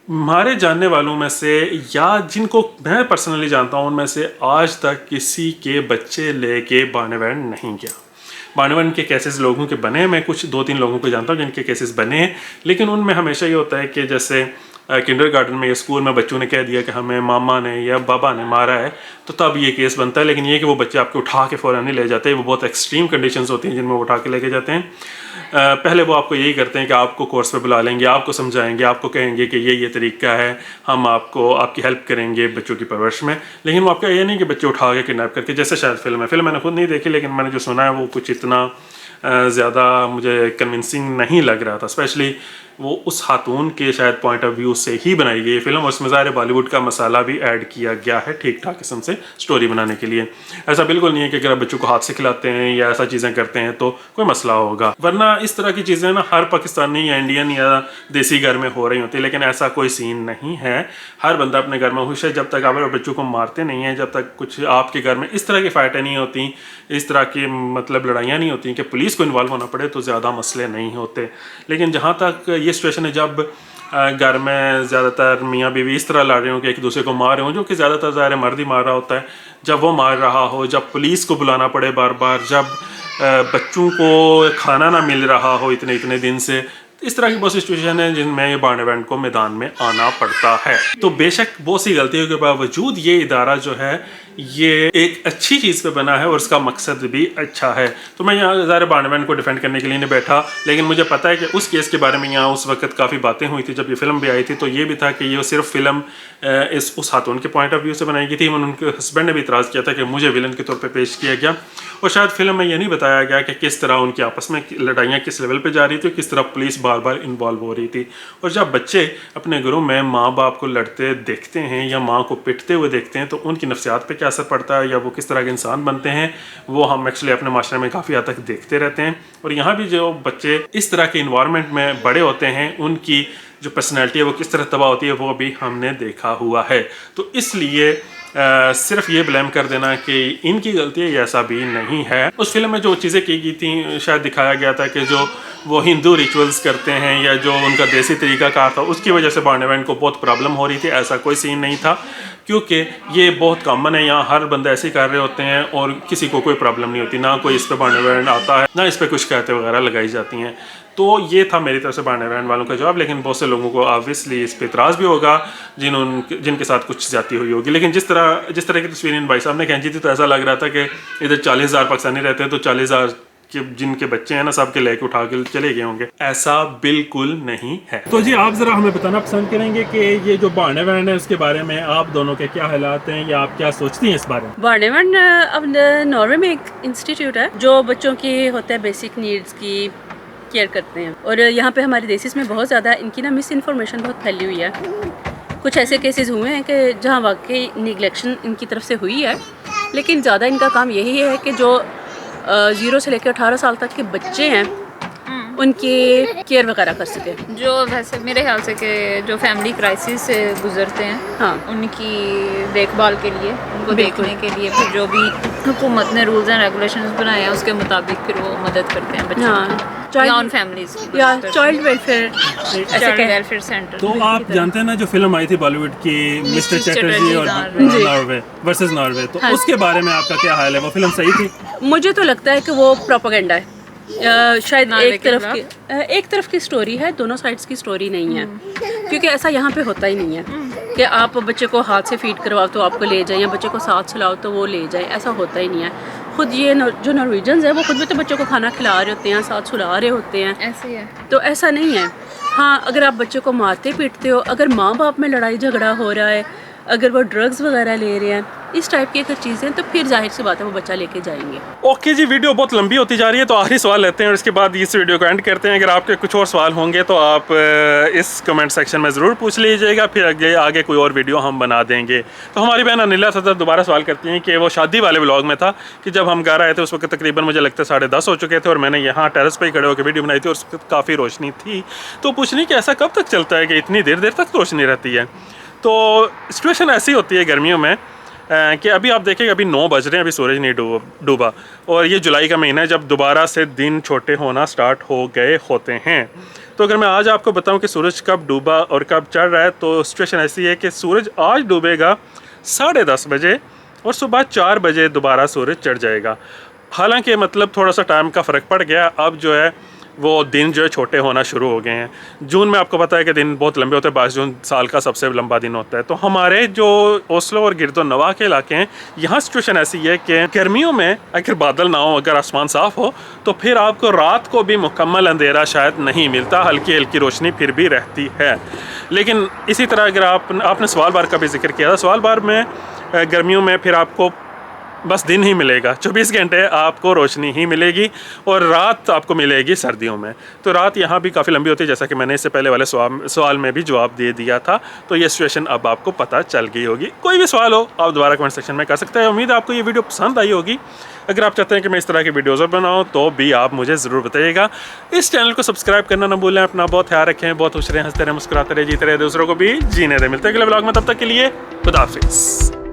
Speaker 1: हमारे जानने वालों में से या जिनको मैं पर्सनली जानता हूँ उनमें से आज तक किसी के बच्चे लेके बार्नेवेन नहीं गया। बार्नेवेन के केसेस लोगों के बने, मैं कुछ 2-3 लोगों को जानता हूँ जिनके केसेस बने हैं, लेकिन उनमें हमेशा ये होता है कि जैसे किंडरगार्टन में या स्कूल में बच्चों ने कह दिया कि हमें मामा ने या बाबा ने मारा है, तो तब ये केस बनता है। लेकिन ये कि वो बच्चे आपको उठा के फ़ौरन नहीं ले जाते, वो बहुत एक्सट्रीम कंडीशंस होती हैं जिनमें वो उठा के लेके जाते हैं। पहले वो आपको यही करते हैं कि आपको कोर्स पे बुला लेंगे, आपको समझाएंगे, आपको कहेंगे कि ये तरीका है, हम आपकी हेल्प करेंगे बच्चों की परवरिश में। लेकिन वो आपका ये नहीं कि बच्चे उठा के किडनैप करके, जैसे शायद फिल्म मैंने खुद नहीं देखी, लेकिन मैंने जो सुना है वो कुछ इतना ज़्यादा मुझे कन्विंसिंग नहीं लग रहा था। स्पेशली वो उस खातून के शायद पॉइंट ऑफ व्यू से ही बनाई गई फिल्म, और उसमें ज़ाहिर बॉलीवुड का मसाला भी ऐड किया गया है ठीक ठाक किस्म से स्टोरी बनाने के लिए। ऐसा बिल्कुल नहीं है कि अगर आप बच्चों को हाथ से खिलाते हैं या ऐसा चीज़ें करते हैं तो कोई मसला होगा, वरना इस तरह की चीज़ें ना हर पाकिस्तानी या इंडियन या देसी घर में हो रही होती है। लेकिन ऐसा कोई सीन नहीं है, हर बंदा अपने घर में खुश है जब तक आप बच्चों को मारते नहीं हैं, जब तक कुछ आपके घर में इस तरह की फ़ाइटें नहीं होती, इस तरह की मतलब लड़ाइयाँ नहीं होती कि पुलिस को इन्वॉल्व होना पड़े, तो ज़्यादा मसले नहीं होते। लेकिन जहाँ तक ये सिचुएशन है जब घर में ज़्यादातर मियाँ बीवी इस तरह लड़ रहे हो कि एक दूसरे को मार रहे हो, जो कि ज़्यादातर ज़ाहिर मर्द ही मार रहा होता है, जब वो मार रहा हो, जब पुलिस को बुलाना पड़े बार बार, जब बच्चों को खाना ना मिल रहा हो इतने दिन से, इस तरह की बहुत सिचुएशन है जिनमें ये बार्नेवेन को मैदान में आना पड़ता है। तो बेशक बहुत सी गलतियों के बावजूद ये इदारा जो है ये एक अच्छी चीज़ पे बना है और उसका मकसद भी अच्छा है। तो मैं यहाँ ज़ाहिर बार्नेवेन को डिफेंड करने के लिए नहीं बैठा, लेकिन मुझे पता है कि उस केस के बारे में यहाँ उस वक्त काफ़ी बातें हुई थी जब ये फिल्म भी आई थी। तो ये भी था कि ये सिर्फ फिल्म उस खातून के पॉइंट ऑफ व्यू से बनाई गई थी। उनके हस्बैंड ने भी इतराज़ किया था कि मुझे विलन के तौर पर पेश किया गया, और शायद फिल्म में ये नहीं बताया गया कि किस तरह उनकी आपस में लड़ाइयाँ किस लेवल पर जा रही थी, किस तरह पुलिस बार बार इन्वॉल्व हो रही थी। और जब बच्चे अपने घरों में माँ बाप को लड़ते देखते हैं या माँ को पिटते हुए देखते हैं तो उनकी नफ्सियात पे क्या असर पड़ता है या वो किस तरह के इंसान बनते हैं, वो हम एक्चुअली अपने माशरे में काफ़ी हद तक देखते रहते हैं। और यहाँ भी जो बच्चे इस तरह के इन्वायरमेंट में बड़े होते हैं उनकी जो पर्सनैलिटी है वो किस तरह तबाह होती है वो भी हमने देखा हुआ है। तो इसलिए सिर्फ ये ब्लेम कर देना कि इनकी गलती है, ऐसा भी नहीं है। उस फिल्म में जो चीज़ें की गई थी शायद दिखाया गया था कि जो वो हिंदू रिचुअल्स करते हैं या जो उनका देसी तरीका कार था उसकी वजह से बार्नेवेन को बहुत प्रॉब्लम हो रही थी। ऐसा कोई सीन नहीं था, क्योंकि ये बहुत कॉमन है, यहाँ हर बंदा ऐसे ही कर रहे होते हैं और किसी को कोई प्रॉब्लम नहीं होती, ना कोई इस पर बार्नेवेन आता है, ना इस पर कुछ शिकायतें वगैरह लगाई जाती हैं। तो ये था मेरी तरफ से बार्नेवेन वालों का जवाब। लेकिन बहुत से लोगों को ऑब्वियसली इस पर इतराज़ भी होगा जिनके साथ कुछ ज्यादती हुई होगी। लेकिन जिस तरह की तस्वीर इन भाई साहब ने खींची थी तो ऐसा लग रहा था कि इधर 40,000 पाकिस्तानी रहते हैं तो 40,000 के जिनके बच्चे हैं ना सब के लेके उठा के चले गए होंगे, ऐसा बिल्कुल नहीं है। तो जी आप ज़रा हमें बताना पसंद करेंगे कि ये जो बार्नेवेन है उसके बारे में आप दोनों के क्या हालात हैं या आप क्या सोचती हैं इस बारे में?
Speaker 4: बार्नेवेन अब नॉर्वे में एक इंस्टीट्यूट है जो बच्चों की होता है बेसिक नीड्स की केयर करते हैं, और यहाँ पे हमारे देश में बहुत ज़्यादा इनकी ना मिस इन्फॉर्मेशन बहुत फैली हुई है। कुछ ऐसे केसेस हुए हैं कि जहाँ वाकई निगलेक्शन इनकी तरफ से हुई है, लेकिन ज़्यादा इनका काम यही है कि जो 0 से लेकर 18 साल तक के बच्चे हैं उनकी केयर वगैरह कर सके।
Speaker 2: जो वैसे मेरे ख्याल से कि जो फैमिली क्राइसिस से गुजरते हैं,
Speaker 4: हाँ,
Speaker 2: उनकी देखभाल के लिए, उनको देखने के लिए फिर जो भी हुकूमत ने रूल्स एंड रेगुलेशंस बनाए हैं उसके मुताबिक फिर वो मदद करते हैं बच्चों की, या उन फैमिलीज की,
Speaker 4: या चाइल्ड वेलफेयर
Speaker 2: सेंटर।
Speaker 1: तो आप जानते हैं ना जो फिल्म आई थी बॉलीवुड की मिस्टर चैटर्जी और नॉर्वे वर्सेस नॉर्वे, तो उसके बारे में आपका क्या हाल है? वो फिल्म सही थी?
Speaker 4: मुझे तो लगता है कि वो प्रोपेगेंडा है। शायद
Speaker 2: ना
Speaker 4: एक
Speaker 2: लेकिन
Speaker 4: एक तरफ की स्टोरी है, दोनों साइड्स की स्टोरी नहीं है, क्योंकि ऐसा यहाँ पे होता ही नहीं है कि आप बच्चे को हाथ से फीड करवाओ तो आपको ले जाए, या बच्चे को साथ सुलाओ तो वो ले जाए, ऐसा होता ही नहीं है। खुद ये जो नॉर्वेजियंस है वो खुद भी तो बच्चों को खाना खिला रहे होते हैं, साथ सुला रहे होते हैं,
Speaker 2: ऐसे ही है।
Speaker 4: तो ऐसा नहीं है। हाँ, अगर आप बच्चे को मारते पीटते हो, अगर माँ बाप में लड़ाई झगड़ा हो रहा है, अगर वो ड्रग्स वगैरह ले रहे हैं, इस टाइप की अगर चीज़ें, तो फिर जाहिर सी बात है वो बच्चा लेके जाएंगे।
Speaker 1: ओके जी, वीडियो बहुत लंबी होती जा रही है, तो आखिरी सवाल लेते हैं और इसके बाद इस वीडियो को एंड करते हैं। अगर आपके कुछ और सवाल होंगे तो आप इस कमेंट सेक्शन में ज़रूर पूछ लीजिएगा, फिर आगे कोई और वीडियो हम बना देंगे। तो हमारी बहन अनिला सदर दोबारा सवाल करती हैं कि वो शादी वाले व्लॉग में था कि जब हम घर आए थे उस वक्त तकरीबन मुझे लगता है 10:30 हो चुके थे और मैंने यहाँ टेरेस पर ही खड़े होकर वीडियो बनाई थी और उस वक्त काफ़ी रोशनी थी। तो पूछनी कि ऐसा कब तक चलता है कि इतनी देर देर तक रोशनी रहती है? तो सिचुएशन ऐसी होती है गर्मियों में कि अभी आप देखें अभी 9 बज रहे हैं, अभी सूरज नहीं डूबा और ये जुलाई का महीना है जब दोबारा से दिन छोटे होना स्टार्ट हो गए होते हैं। तो अगर मैं आज आपको बताऊं कि सूरज कब डूबा और कब चढ़ रहा है, तो सिचुएशन ऐसी है कि सूरज आज डूबेगा 10:30 बजे और सुबह 4 बजे दोबारा सूरज चढ़ जाएगा। हालांकि मतलब थोड़ा सा टाइम का फ़र्क पड़ गया, अब जो है वो दिन जो है छोटे होना शुरू हो गए हैं। जून में आपको पता है कि दिन बहुत लंबे होते हैं, 22 जून साल का सबसे लंबा दिन होता है। तो हमारे जो ओस्लो और गिरदोनवा के इलाके हैं, यहाँ सिचुएशन ऐसी है कि गर्मियों में अगर बादल ना हो, अगर आसमान साफ़ हो, तो फिर आपको रात को भी मुकम्मल अंधेरा शायद नहीं मिलता, हल्की हल्की रोशनी फिर भी रहती है। लेकिन इसी तरह अगर आपने सवाल बार का भी जिक्र किया था, सवाल बार में गर्मियों में फिर आपको बस दिन ही मिलेगा, 24 घंटे आपको रोशनी ही मिलेगी और रात आपको मिलेगी सर्दियों में। तो रात यहाँ भी काफ़ी लंबी होती है, जैसा कि मैंने इससे पहले वाले सवाल में भी जवाब दे दिया था। तो ये सिचुएशन अब आपको पता चल गई होगी। कोई भी सवाल हो आप दोबारा कमेंट सेक्शन में कर सकते हैं। उम्मीद है आपको ये वीडियो पसंद आई होगी। अगर आप चाहते हैं कि मैं इस तरह की वीडियोज़ बनाऊँ तो भी आप मुझे ज़रूर बताइएगा। इस चैनल को सब्सक्राइब करना ना भूलें। अपना बहुत ख्याल रखें, बहुत खुश रहें, हंसते रहें, मुस्कुराते रहें, जीते रहें, दूसरों को भी जीने दें। मिलते हैं अगले व्लॉग में, तब तक के लिए खुदा हाफिज़।